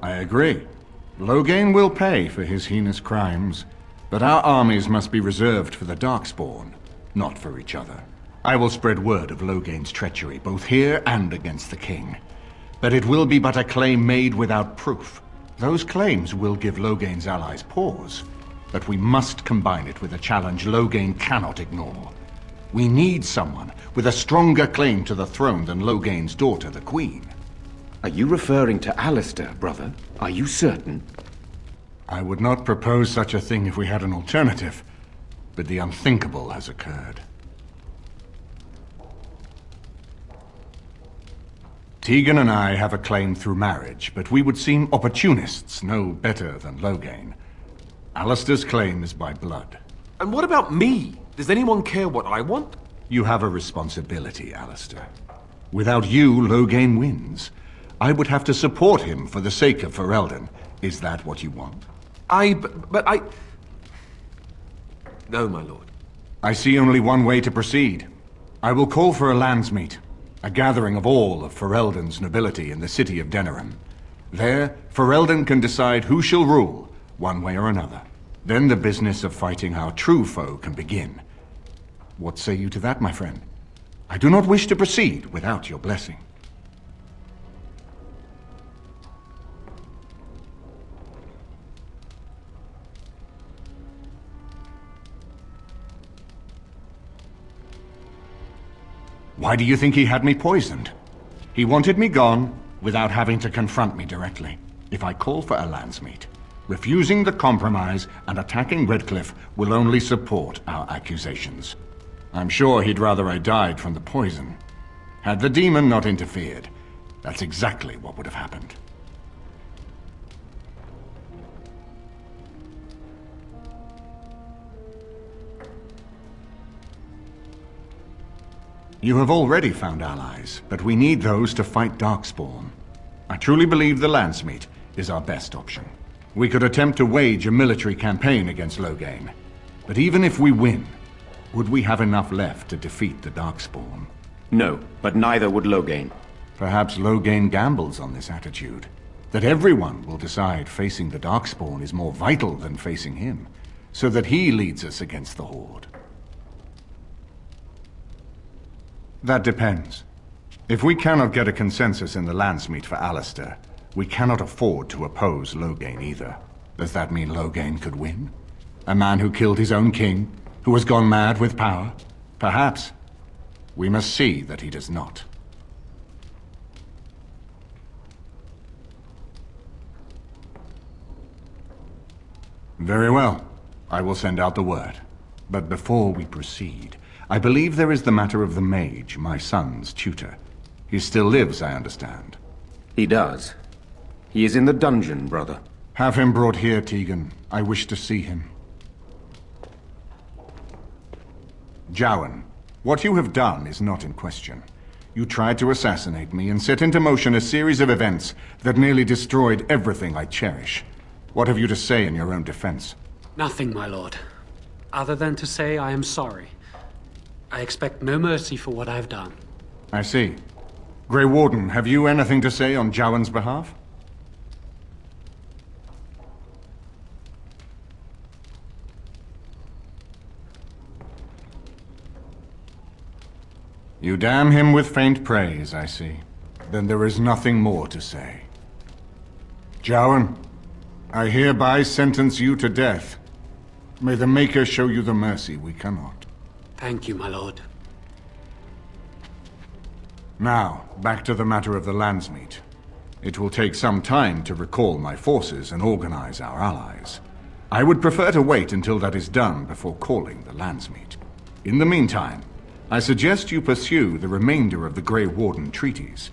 I agree. Loghain will pay for his heinous crimes, but our armies must be reserved for the Darkspawn, not for each other. I will spread word of Loghain's treachery, both here and against the king. But it will be but a claim made without proof. Those claims will give Loghain's allies pause, but we must combine it with a challenge Loghain cannot ignore. We need someone with a stronger claim to the throne than Loghain's daughter, the Queen. Are you referring to Alistair, brother? Are you certain? I would not propose such a thing if we had an alternative, but the unthinkable has occurred. Tegan and I have a claim through marriage, but we would seem opportunists no better than Loghain. Alistair's claim is by blood. And what about me? Does anyone care what I want? You have a responsibility, Alistair. Without you, Loghain wins. I would have to support him for the sake of Ferelden. Is that what you want? But I... No, my lord. I see only one way to proceed. I will call for a landsmeet. A gathering of all of Ferelden's nobility in the city of Denerim. There, Ferelden can decide who shall rule, one way or another. Then the business of fighting our true foe can begin. What say you to that, my friend? I do not wish to proceed without your blessing. Why do you think he had me poisoned? He wanted me gone without having to confront me directly. If I call for a landsmeet, refusing the compromise and attacking Redcliffe will only support our accusations. I'm sure he'd rather I died from the poison. Had the demon not interfered, that's exactly what would have happened. You have already found allies, but we need those to fight Darkspawn. I truly believe the landsmeet is our best option. We could attempt to wage a military campaign against Loghain, but even if we win, would we have enough left to defeat the Darkspawn? No, but neither would Loghain. Perhaps Loghain gambles on this attitude, that everyone will decide facing the Darkspawn is more vital than facing him, so that he leads us against the Horde. That depends. If we cannot get a consensus in the landsmeet for Alistair, we cannot afford to oppose Loghain either. Does that mean Loghain could win? A man who killed his own king, who has gone mad with power? Perhaps. We must see that he does not. Very well. I will send out the word. But before we proceed, I believe there is the matter of the mage, my son's tutor. He still lives, I understand. He does. He is in the dungeon, brother. Have him brought here, Tegan. I wish to see him. Jowan, what you have done is not in question. You tried to assassinate me and set into motion a series of events that nearly destroyed everything I cherish. What have you to say in your own defense? Nothing, my lord. Other than to say I am sorry. I expect no mercy for what I've done. I see. Grey Warden, have you anything to say on Jowan's behalf? You damn him with faint praise, I see. Then there is nothing more to say. Jowan, I hereby sentence you to death. May the Maker show you the mercy we cannot. Thank you, my lord. Now, back to the matter of the Landsmeet. It will take some time to recall my forces and organize our allies. I would prefer to wait until that is done before calling the Landsmeet. In the meantime, I suggest you pursue the remainder of the Grey Warden treaties.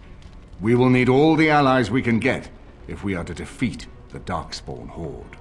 We will need all the allies we can get if we are to defeat the Darkspawn Horde.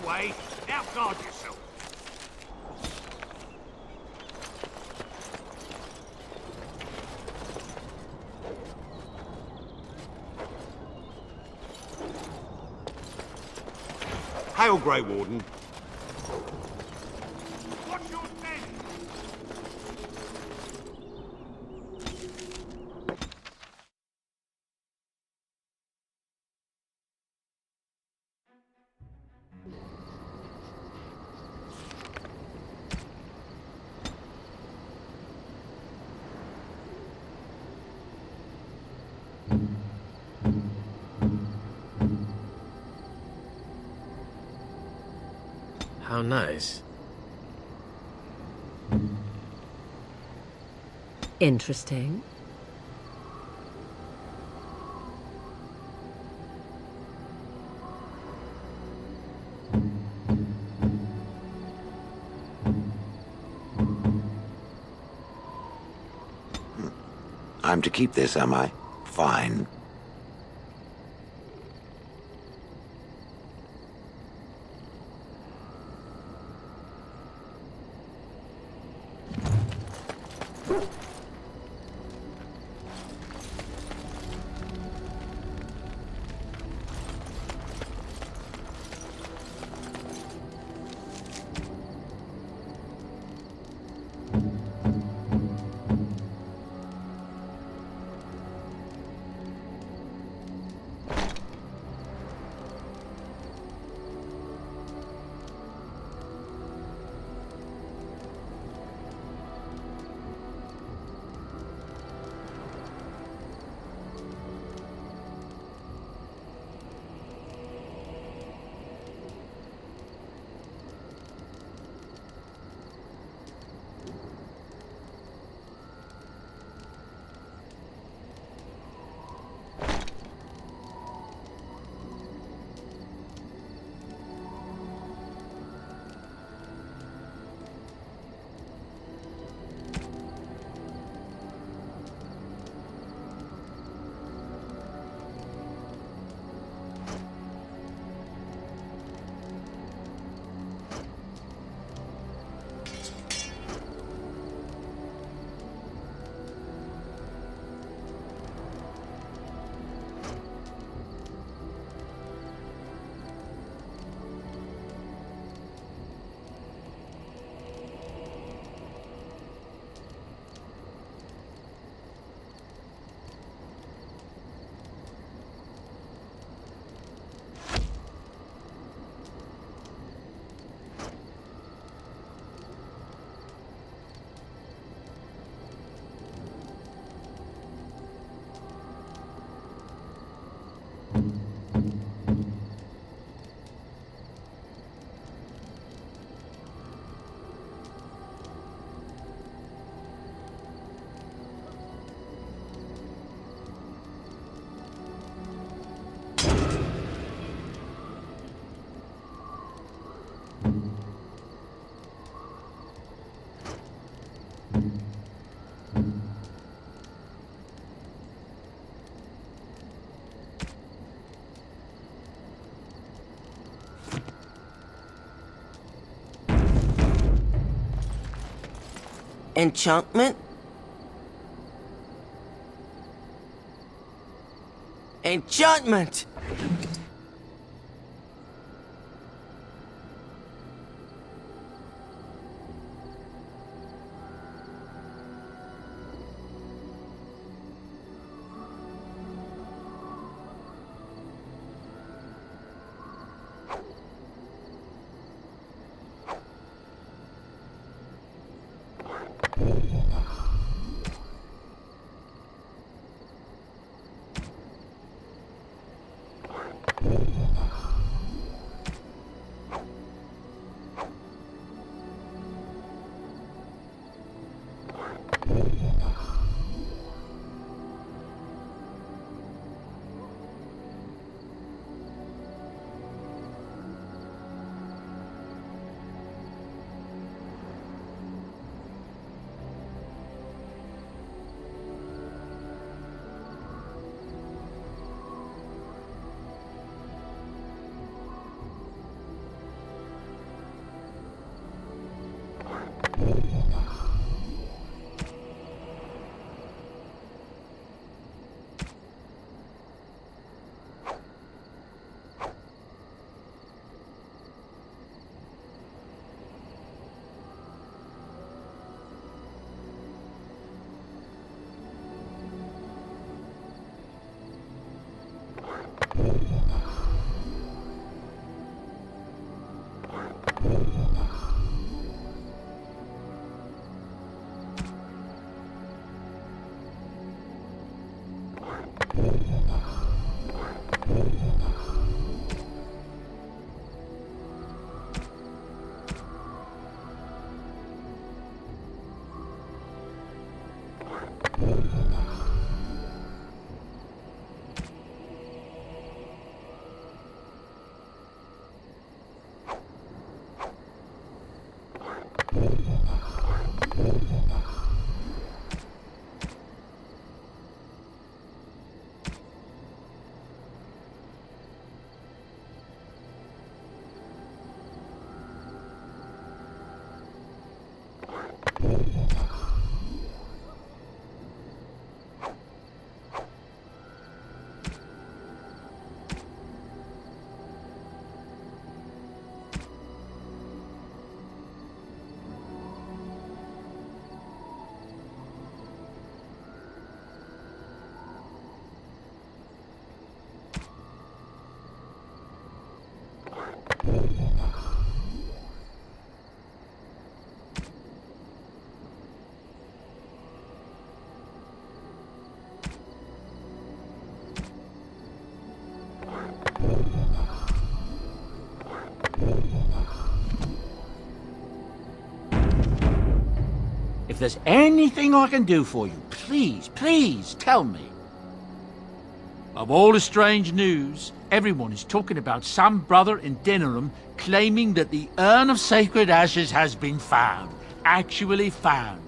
Way. Now guard yourself. Hail, Grey Warden. Watch your step. How nice. Interesting. I'm to keep this, am I? Fine. Enchantment? Enchantment! If there's anything I can do for you, please, please tell me. Of all the strange news, everyone is talking about some brother in Denerim claiming that the urn of sacred ashes has been found. Actually found.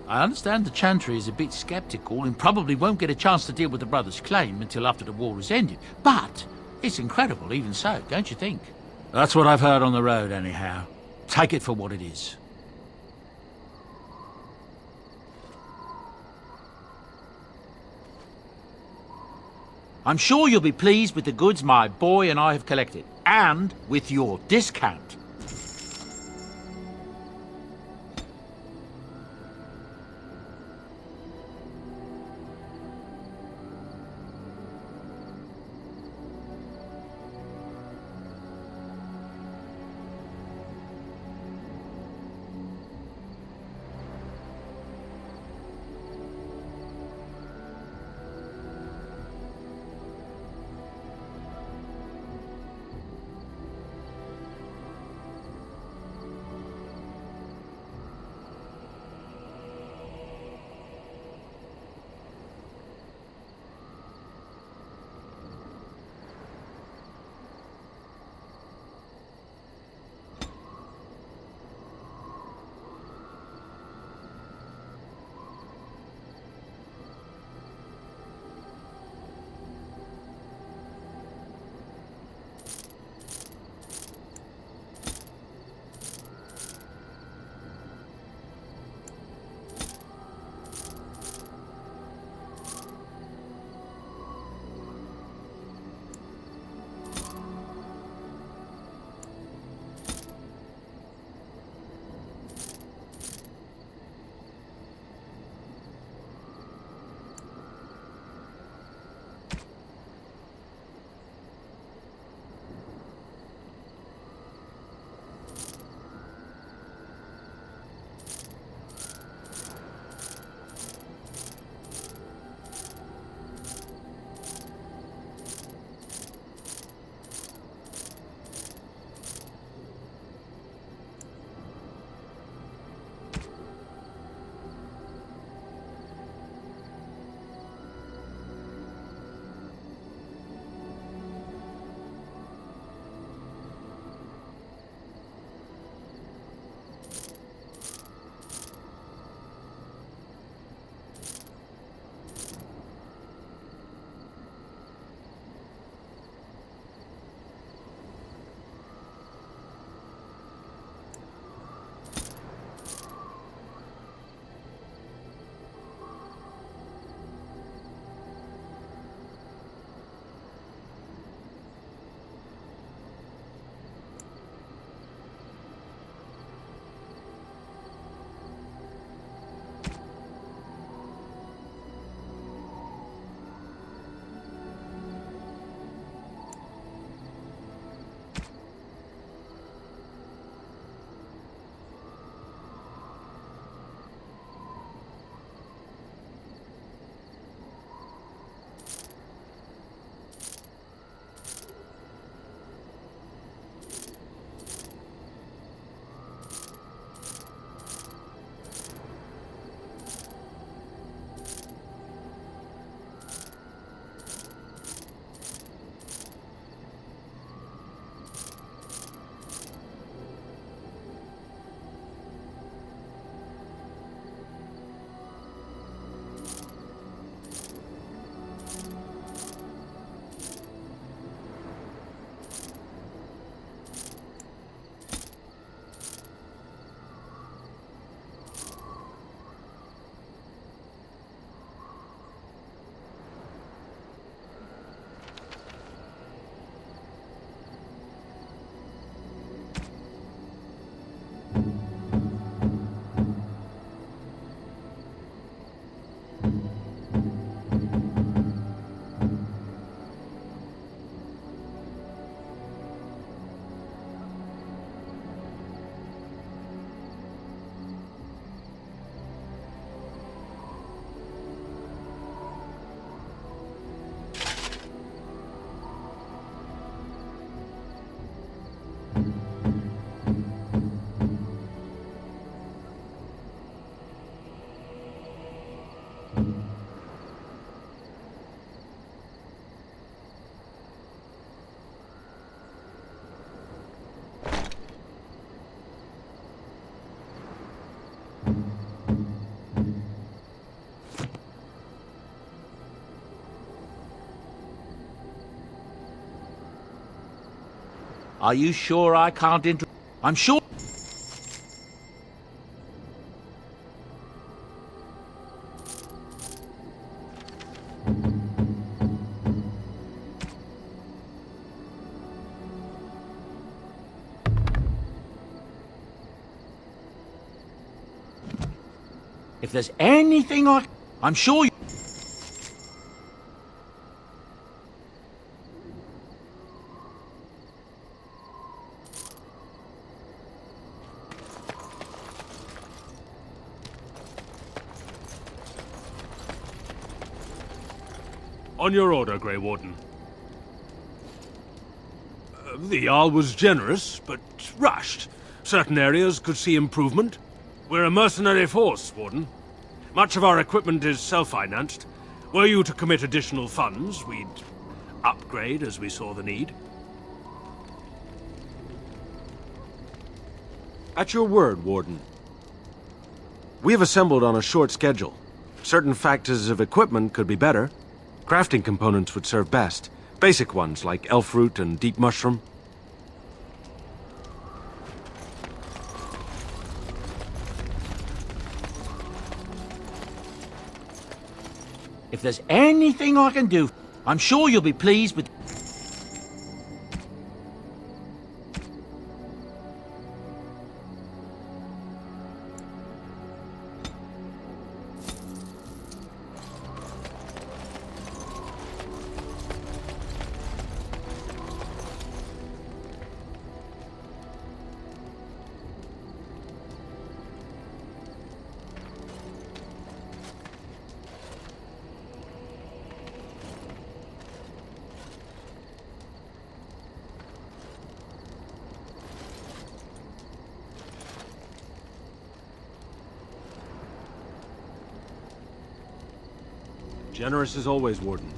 I understand the Chantry is a bit skeptical and probably won't get a chance to deal with the brother's claim until after the war is ended. But it's incredible even so, don't you think? That's what I've heard on the road anyhow. Take it for what it is. I'm sure you'll be pleased with the goods my boy and I have collected, and with your discount. Are you sure I can't I'm sure... If there's anything I'm sure you... On your order, Grey Warden. The Jarl was generous, but rushed. Certain areas could see improvement. We're a mercenary force, Warden. Much of our equipment is self-financed. Were you to commit additional funds, we'd upgrade as we saw the need. At your word, Warden. We have assembled on a short schedule. Certain factors of equipment could be better. Crafting components would serve best. Basic ones like elf root and deep mushroom. If there's anything I can do, I'm sure you'll be pleased with... Generous as always, Warden.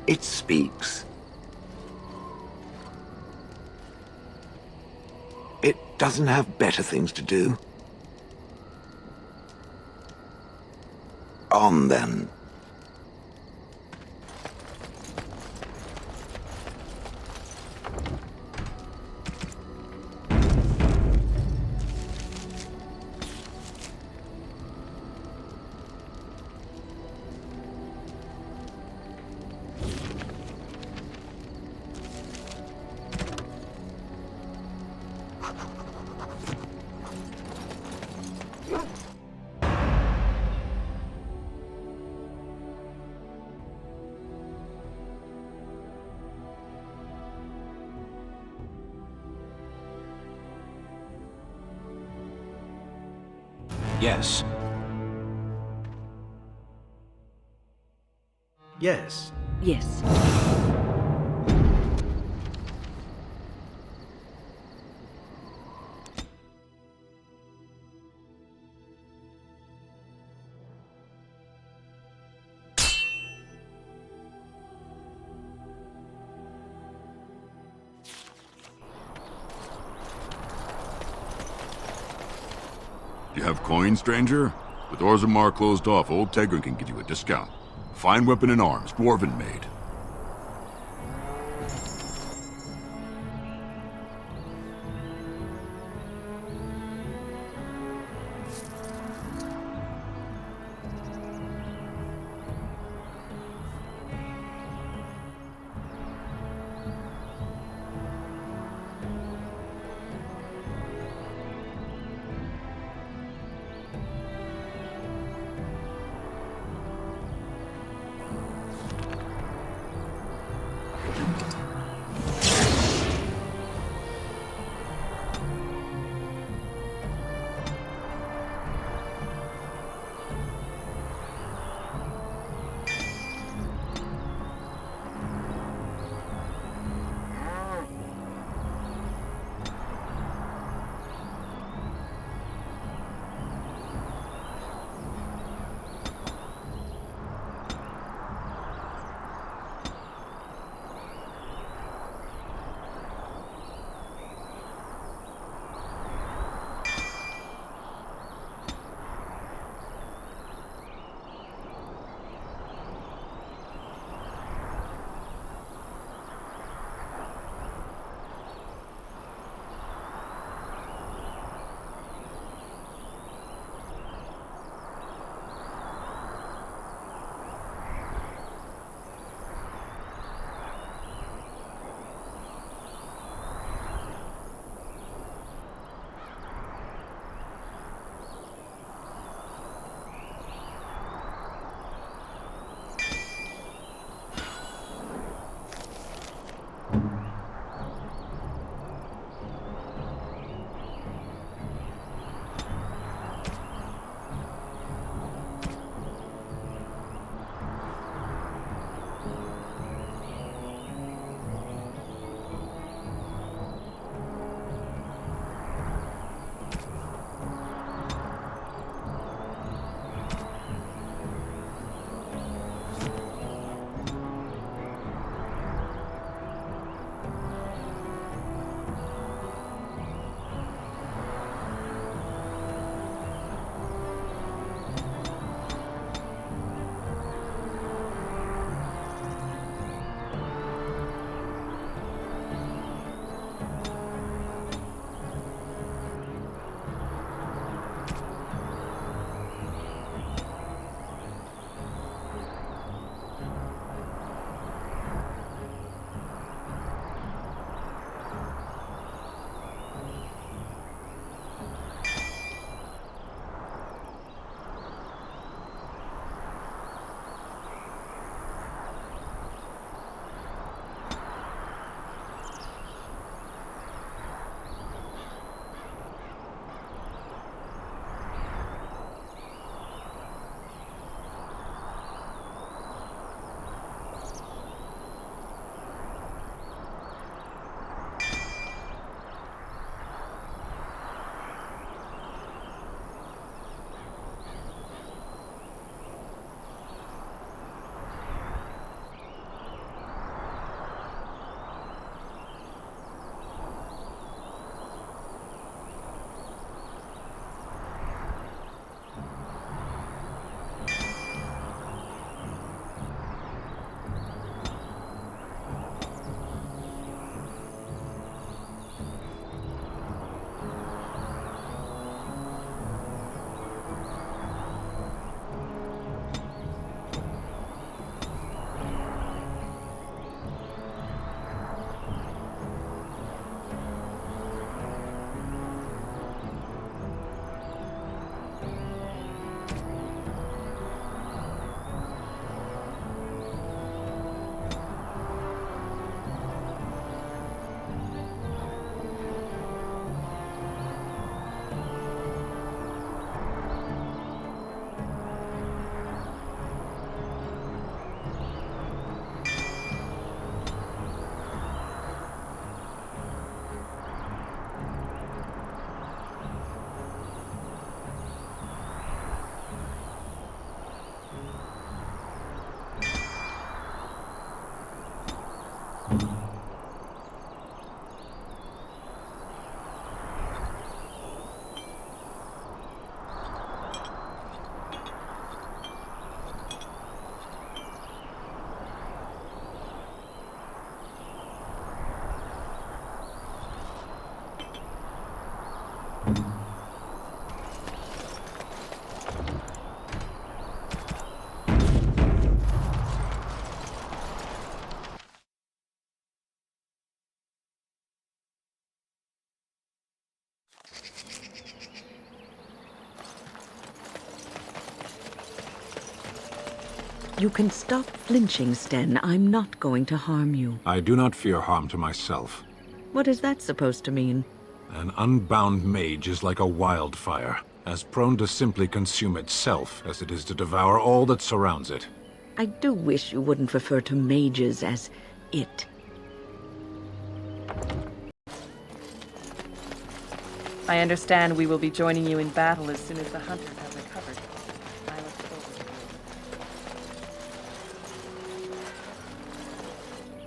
It speaks. It doesn't have better things to do. On then. Yes. Yes. Yes. You have coins, stranger? With Orzammar closed off, old Tegrin can give you a discount. Fine weapon and arms, dwarven made. You can stop flinching, Sten. I'm not going to harm you. I do not fear harm to myself. What is that supposed to mean? An unbound mage is like a wildfire, as prone to simply consume itself as it is to devour all that surrounds it. I do wish you wouldn't refer to mages as it. I understand we will be joining you in battle as soon as the hunters have recovered. I look forward to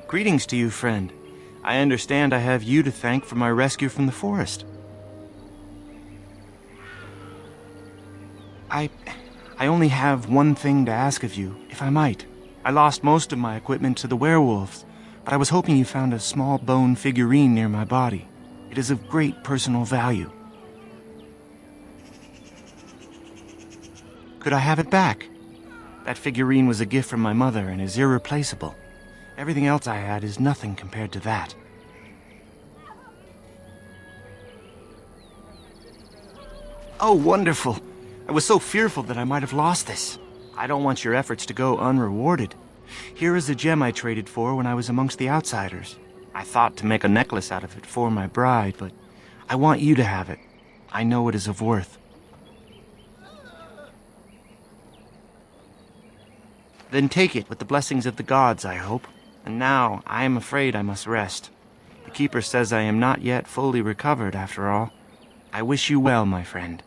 it. Greetings to you, friend. I understand I have you to thank for my rescue from the forest. I only have one thing to ask of you, if I might. I lost most of my equipment to the werewolves, but I was hoping you found a small bone figurine near my body. It is of great personal value. Could I have it back? That figurine was a gift from my mother and is irreplaceable. Everything else I had is nothing compared to that. Oh, wonderful. I was so fearful that I might have lost this. I don't want your efforts to go unrewarded. Here is the gem I traded for when I was amongst the outsiders. I thought to make a necklace out of it for my bride, but I want you to have it. I know it is of worth. Then take it with the blessings of the gods, I hope. And now, I am afraid I must rest. The Keeper says I am not yet fully recovered, after all. I wish you well, my friend.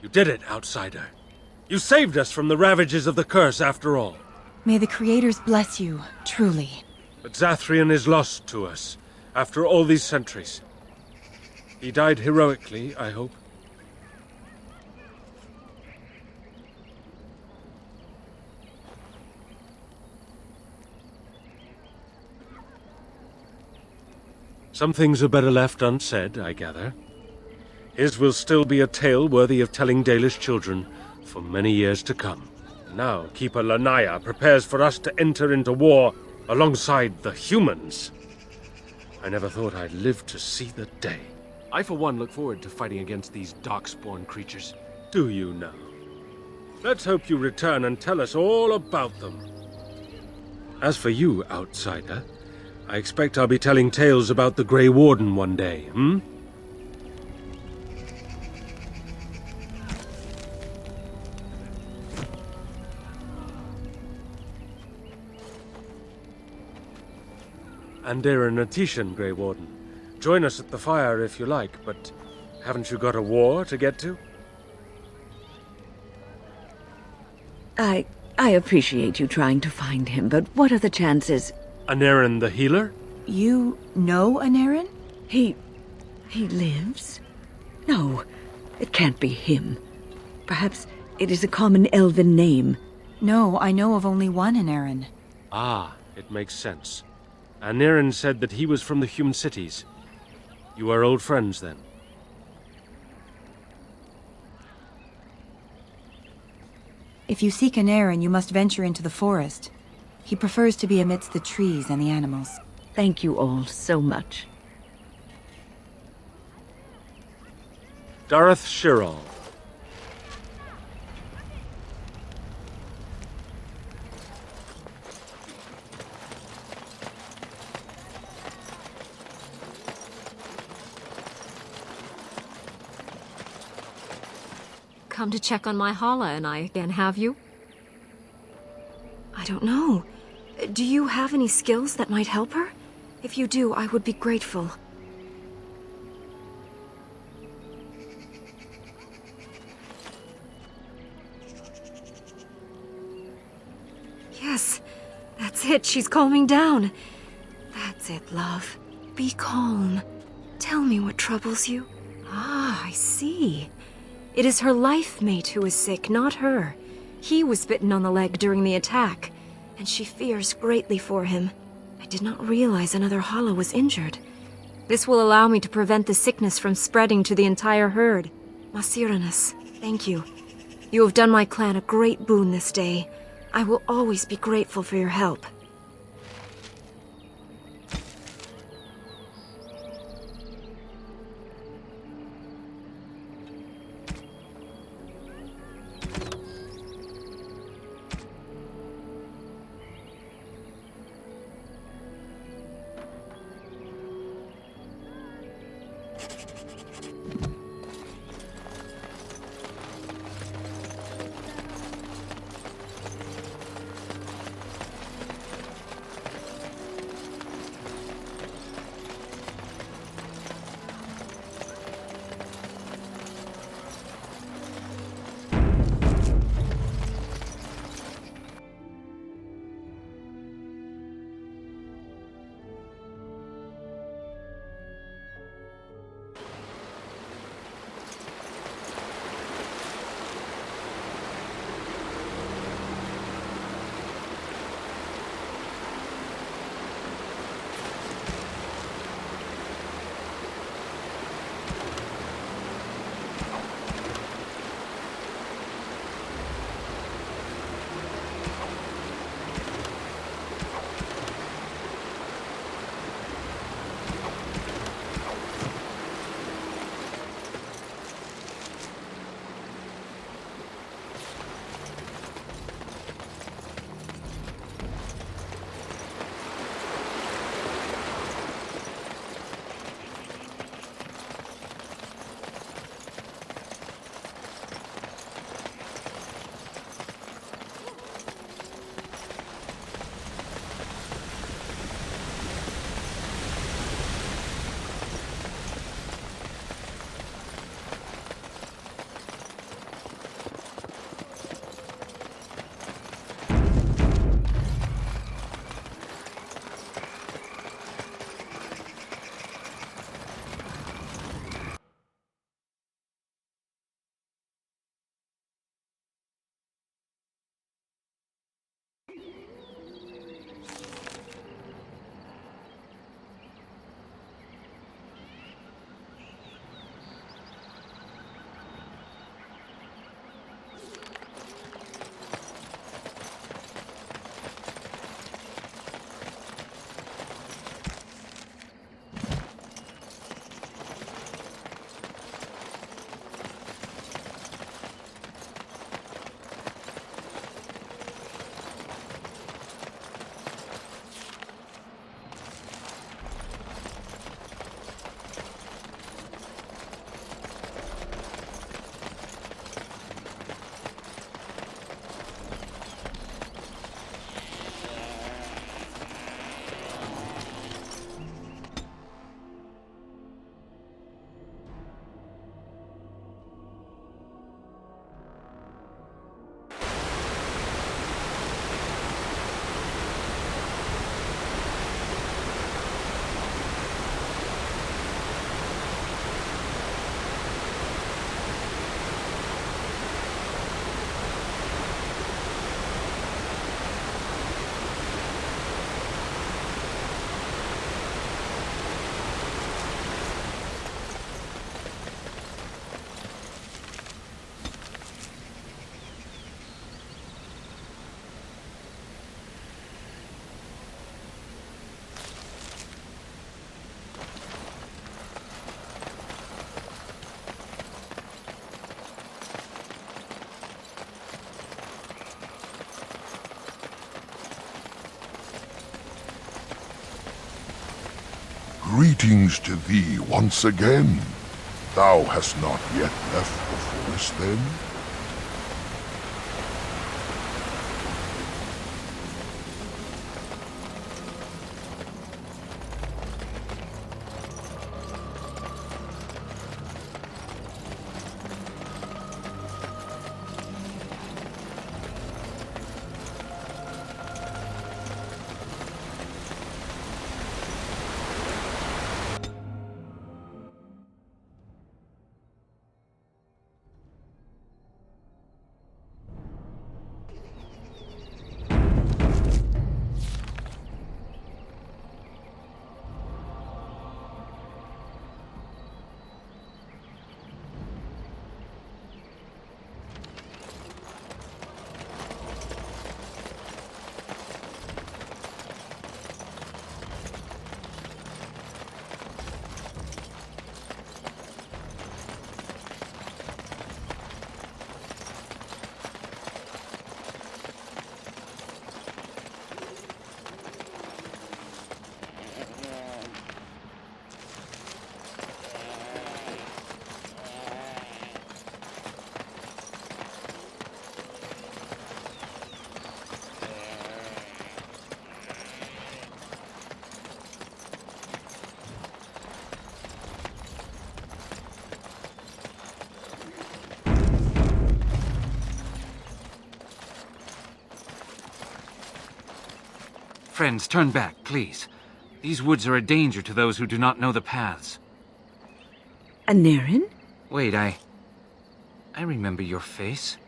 You did it, outsider. You saved us from the ravages of the curse after all. May the Creators bless you, truly. But Zathrian is lost to us, after all these centuries. He died heroically, I hope. Some things are better left unsaid, I gather. His will still be a tale worthy of telling Dalish children for many years to come. Now Keeper Lanaya prepares for us to enter into war alongside the humans. I never thought I'd live to see the day. I, for one, look forward to fighting against these darkspawn creatures. Do you now? Let's hope you return and tell us all about them. As for you, outsider, I expect I'll be telling tales about the Grey Warden one day, hmm? Andera Natishan, Grey Warden. Join us at the fire if you like, but haven't you got a war to get to? I appreciate you trying to find him, but what are the chances? Anarin the healer? You know Anarin? He lives? No, it can't be him. Perhaps it is a common elven name. No, I know of only one Anarin. Ah, it makes sense. Anarin said that he was from the human cities. You are old friends, then? If you seek Anarin, you must venture into the forest. He prefers to be amidst the trees and the animals. Thank you all so much. Dareth Shirral. Come to check on my Hala and I again, have you? I don't know. Do you have any skills that might help her? If you do, I would be grateful. Yes, that's it. She's calming down. That's it, love. Be calm. Tell me what troubles you. Ah, I see. It is her life mate who is sick, not her. He was bitten on the leg during the attack, and she fears greatly for him. I did not realize another Hala was injured. This will allow me to prevent the sickness from spreading to the entire herd. Masiranus, thank you. You have done my clan a great boon this day. I will always be grateful for your help. Greetings to thee once again. Thou hast not yet left the forest, then? Friends, turn back, please. These woods are a danger to those who do not know the paths. Anarin? Wait, I remember your face.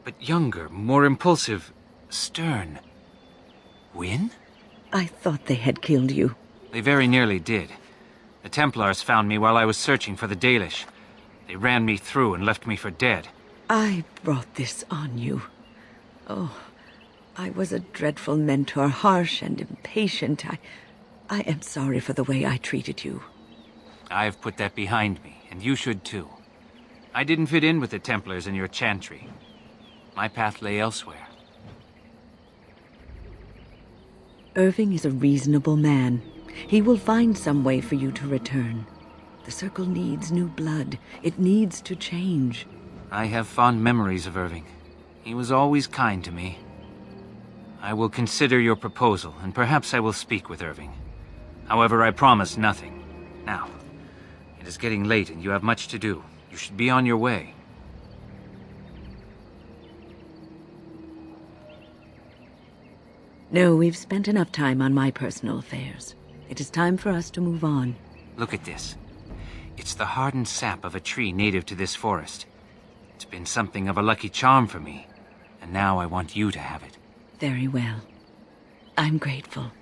But younger, more impulsive, stern. Wynn? I thought they had killed you. They very nearly did. The Templars found me while I was searching for the Dalish. They ran me through and left me for dead. I brought this on you. Oh, I was a dreadful mentor, harsh and impatient. I am sorry for the way I treated you. I've put that behind me, and you should too. I didn't fit in with the Templars in your chantry. My path lay elsewhere. Irving is a reasonable man. He will find some way for you to return. The Circle needs new blood. It needs to change. I have fond memories of Irving. He was always kind to me. I will consider your proposal, and perhaps I will speak with Irving. However, I promise nothing. Now, it is getting late and you have much to do. You should be on your way. No, we've spent enough time on my personal affairs. It is time for us to move on. Look at this. It's the hardened sap of a tree native to this forest. It's been something of a lucky charm for me, and now I want you to have it. Very well. I'm grateful.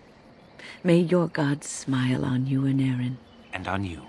May your gods smile on you, Anarin. And on you.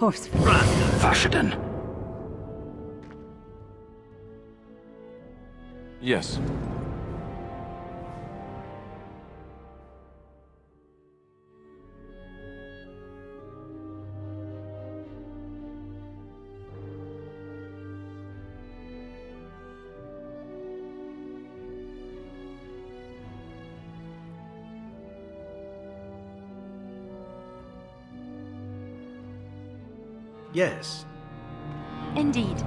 Horse. Vashaden. Yes. Yes. Indeed.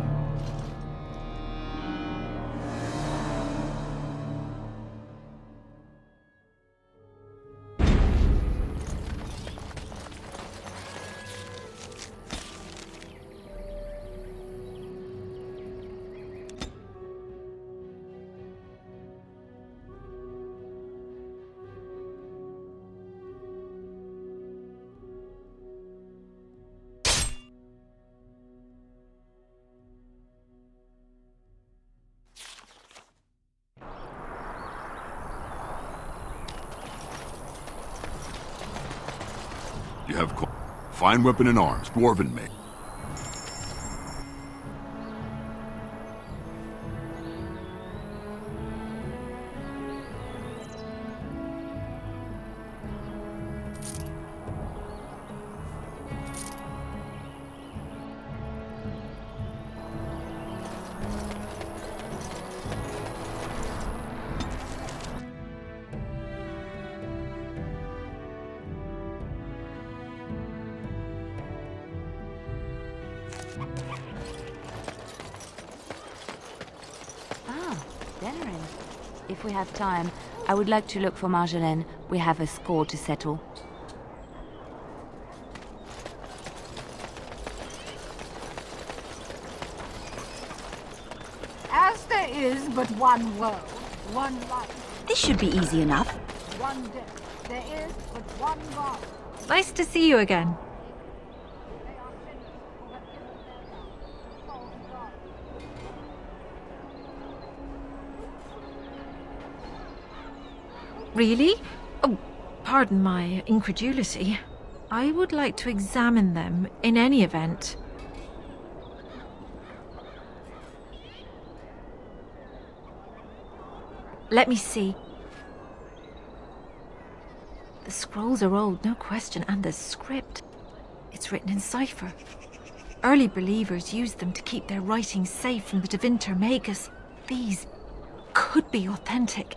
You have fine weapon and arms, dwarven make. Ah, Denerin. If we have time, I would like to look for Marjolaine. We have a score to settle. As there is but one world, one life, This should be easy enough. one death, there is but one God. Nice to see you again. Really? Oh, pardon my incredulity. I would like to examine them in any event. Let me see. The scrolls are old, no question, and the script. It's written in cipher. Early believers used them to keep their writings safe from the Devinter Magus. These could be authentic.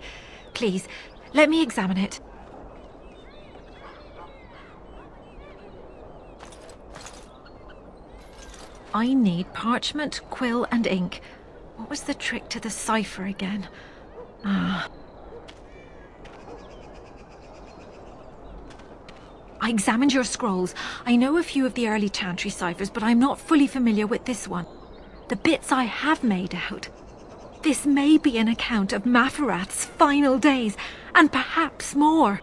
Please, let me examine it. I need parchment, quill, and ink. What was the trick to the cipher again? Ah. I examined your scrolls. I know a few of the early Chantry ciphers, but I'm not fully familiar with this one. The bits I have made out. This may be an account of Maferath's final days, and perhaps more.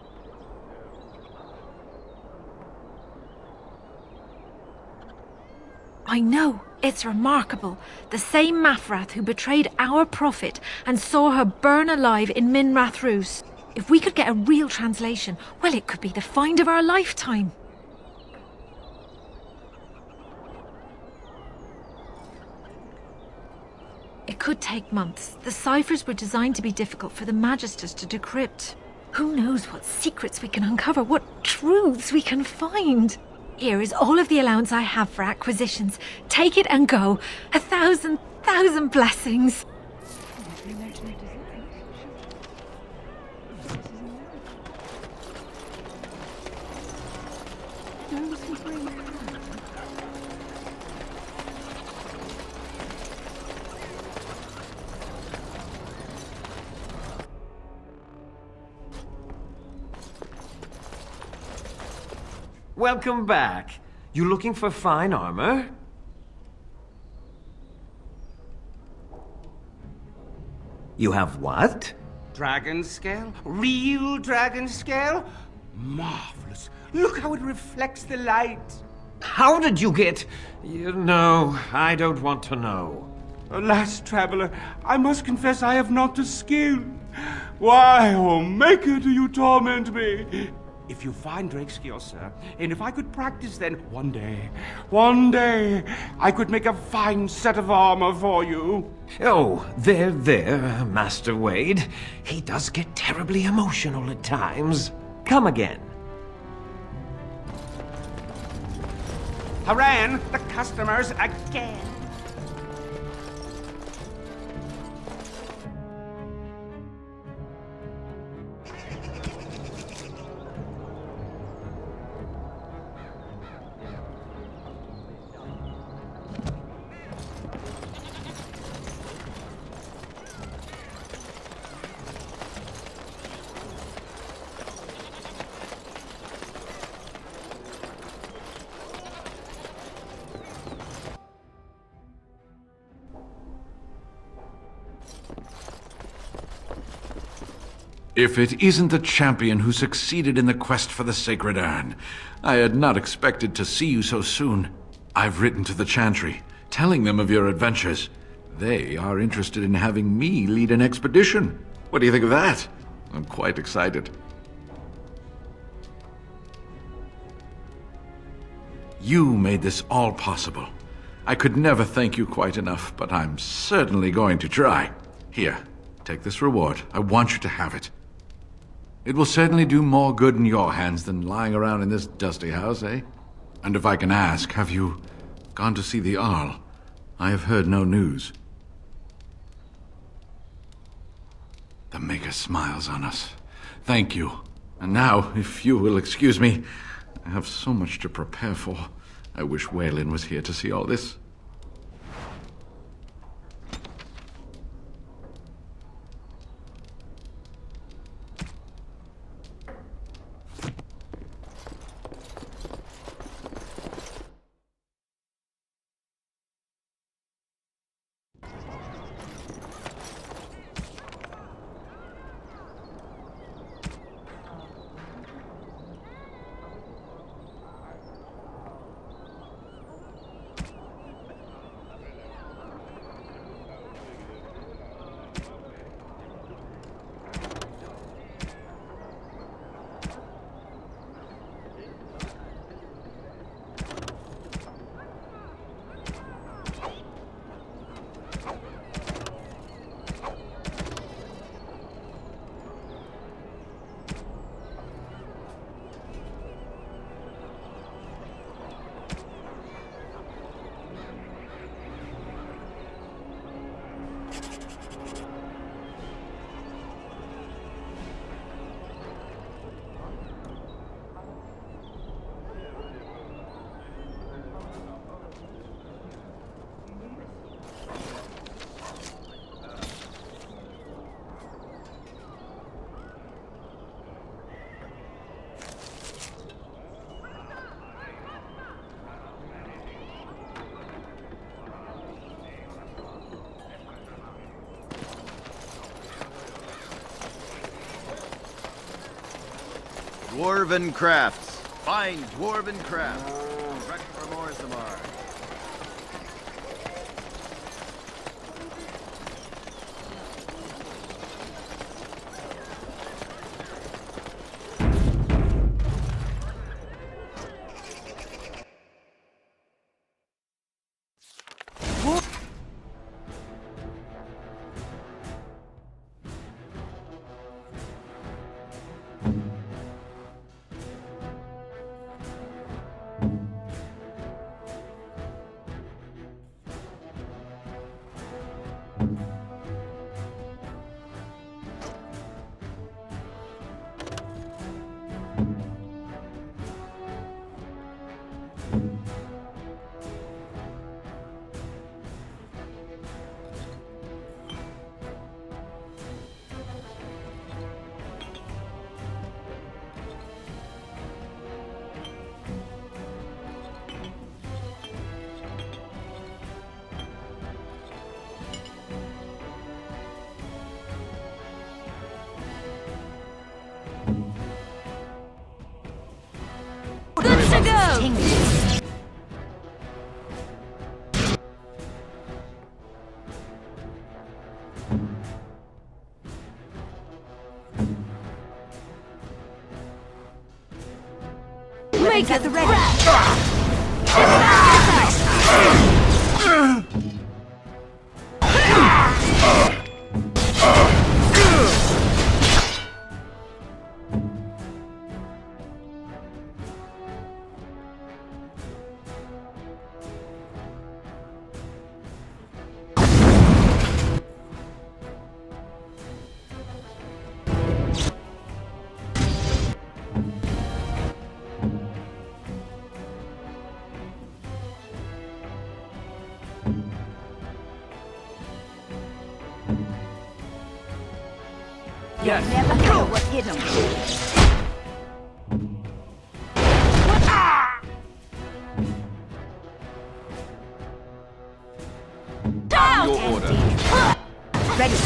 I know, it's remarkable. The same Maferath who betrayed our prophet and saw her burn alive in Minrath Rus. If we could get a real translation, well, it could be the find of our lifetime. It could take months. The ciphers were designed to be difficult for the Magisters to decrypt. Who knows what secrets we can uncover, what truths we can find. Here is all of the allowance I have for acquisitions. Take it and go. 1,000 blessings. Welcome back. You looking for fine armor? You have what? Dragon scale? Real dragon scale? Marvelous. Look how it reflects the light. How did you get... No, I don't want to know. Alas, traveler, I must confess I have not the skill. Why, oh Maker, do you torment me? If you find Drakeskil, sir, and if I could practice, then one day, I could make a fine set of armor for you. Oh, there, Master Wade. He does get terribly emotional at times. Come again. Haran, the customers again. If it isn't the champion who succeeded in the quest for the Sacred Urn, I had not expected to see you so soon. I've written to the Chantry, telling them of your adventures. They are interested in having me lead an expedition. What do you think of that? I'm quite excited. You made this all possible. I could never thank you quite enough, but I'm certainly going to try. Here, take this reward. I want you to have it. It will certainly do more good in your hands than lying around in this dusty house, eh? And if I can ask, have you gone to see the Arl? I have heard no news. The Maker smiles on us. Thank you. And now, if you will excuse me, I have so much to prepare for. I wish Waylon was here to see all this. Dwarven crafts. Fine dwarven crafts. Direct from Orzammar. Good to go! Make it ready! You'll never know what's hidden. Your order. Ready.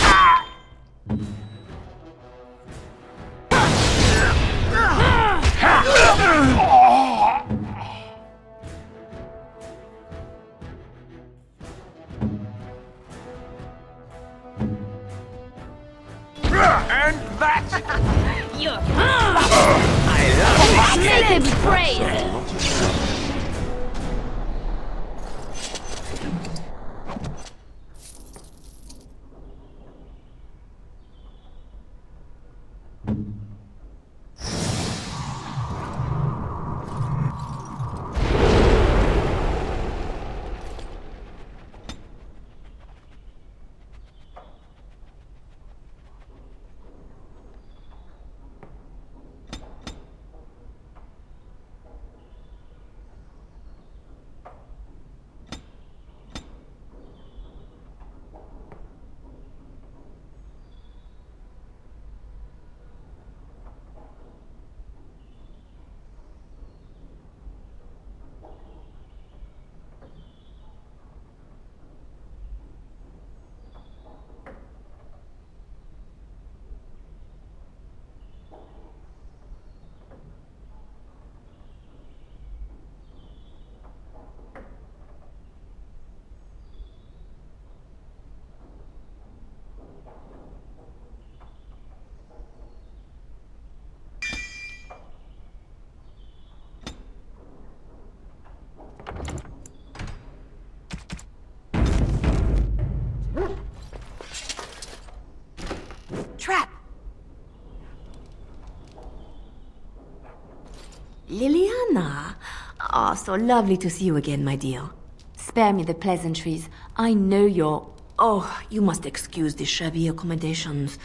Ah, so lovely to see you again, my dear. Spare me the pleasantries. I know you're... Oh, you must excuse the shabby accommodations.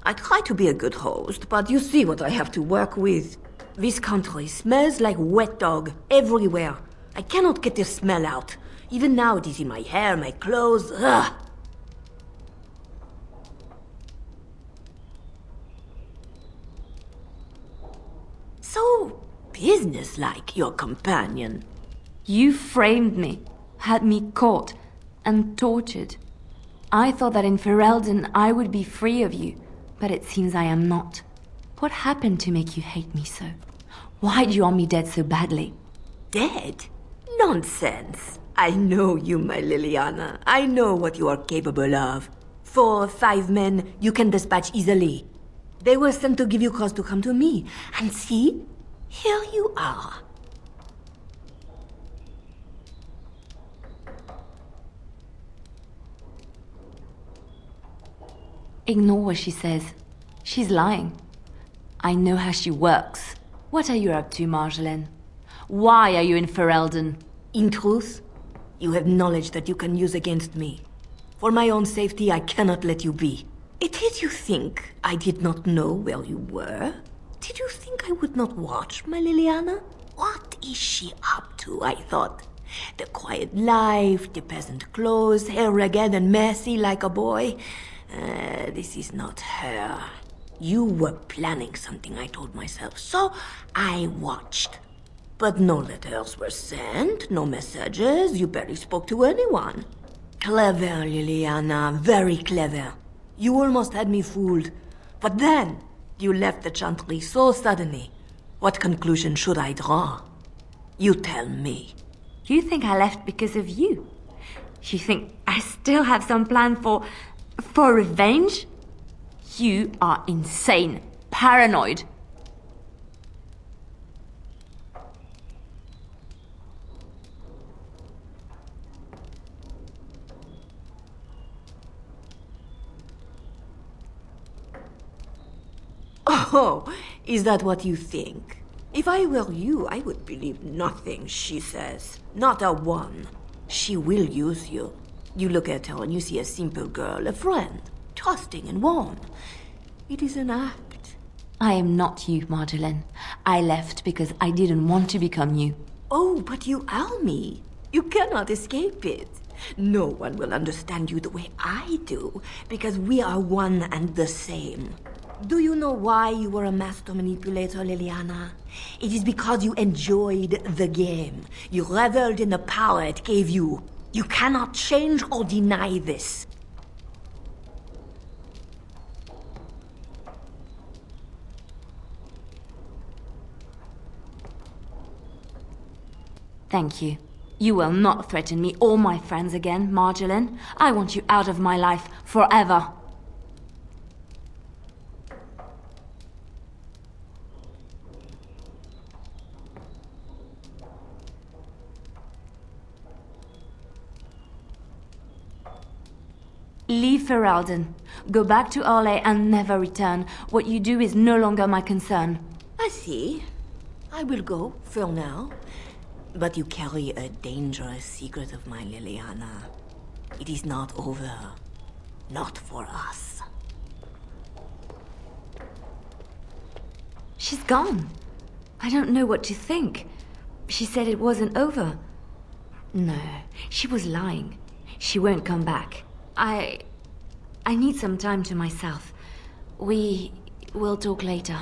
I try to be a good host, but you see what I have to work with. This country smells like wet dog everywhere. I cannot get the smell out. Even now it is in my hair, my clothes. Ugh. So businesslike, your companion. You framed me, had me caught, and tortured. I thought that in Ferelden I would be free of you, but it seems I am not. What happened to make you hate me so? Why do you want me dead so badly? Dead? Nonsense. I know you, my Liliana. I know what you are capable of. 4 or 5 men you can dispatch easily. They were sent to give you cause to come to me. And see, here you are. Ignore what she says. She's lying. I know how she works. What are you up to, Marjolaine? Why are you in Ferelden? In truth, you have knowledge that you can use against me. For my own safety, I cannot let you be. Did you think I did not know where you were? Did you think I would not watch, my Liliana? What is she up to, I thought? The quiet life, the peasant clothes, hair ragged and messy like a boy. This is not her. You were planning something, I told myself, so I watched. But no letters were sent, no messages, you barely spoke to anyone. Clever, Liliana, very clever. You almost had me fooled. But then, you left the Chantry so suddenly. What conclusion should I draw? You tell me. You think I left because of you? You think I still have some plan for revenge? You are insane, paranoid. Oh, is that what you think? If I were you, I would believe nothing she says. Not a one. She will use you. You look at her and you see a simple girl, a friend, trusting and warm. It is an act. I am not you, Marjolaine. I left because I didn't want to become you. Oh, but you are me. You cannot escape it. No one will understand you the way I do, because we are one and the same. Do you know why you were a master manipulator, Liliana? It is because you enjoyed the game. You reveled in the power it gave you. You cannot change or deny this. Thank you. You will not threaten me or my friends again, Marjolaine. I want you out of my life forever. Leave Ferelden. Go back to Arlay and never return. What you do is no longer my concern. I see. I will go, for now. But you carry a dangerous secret of mine, Liliana. It is not over. Not for us. She's gone. I don't know what to think. She said it wasn't over. No, she was lying. She won't come back. I need some time to myself. We will talk later.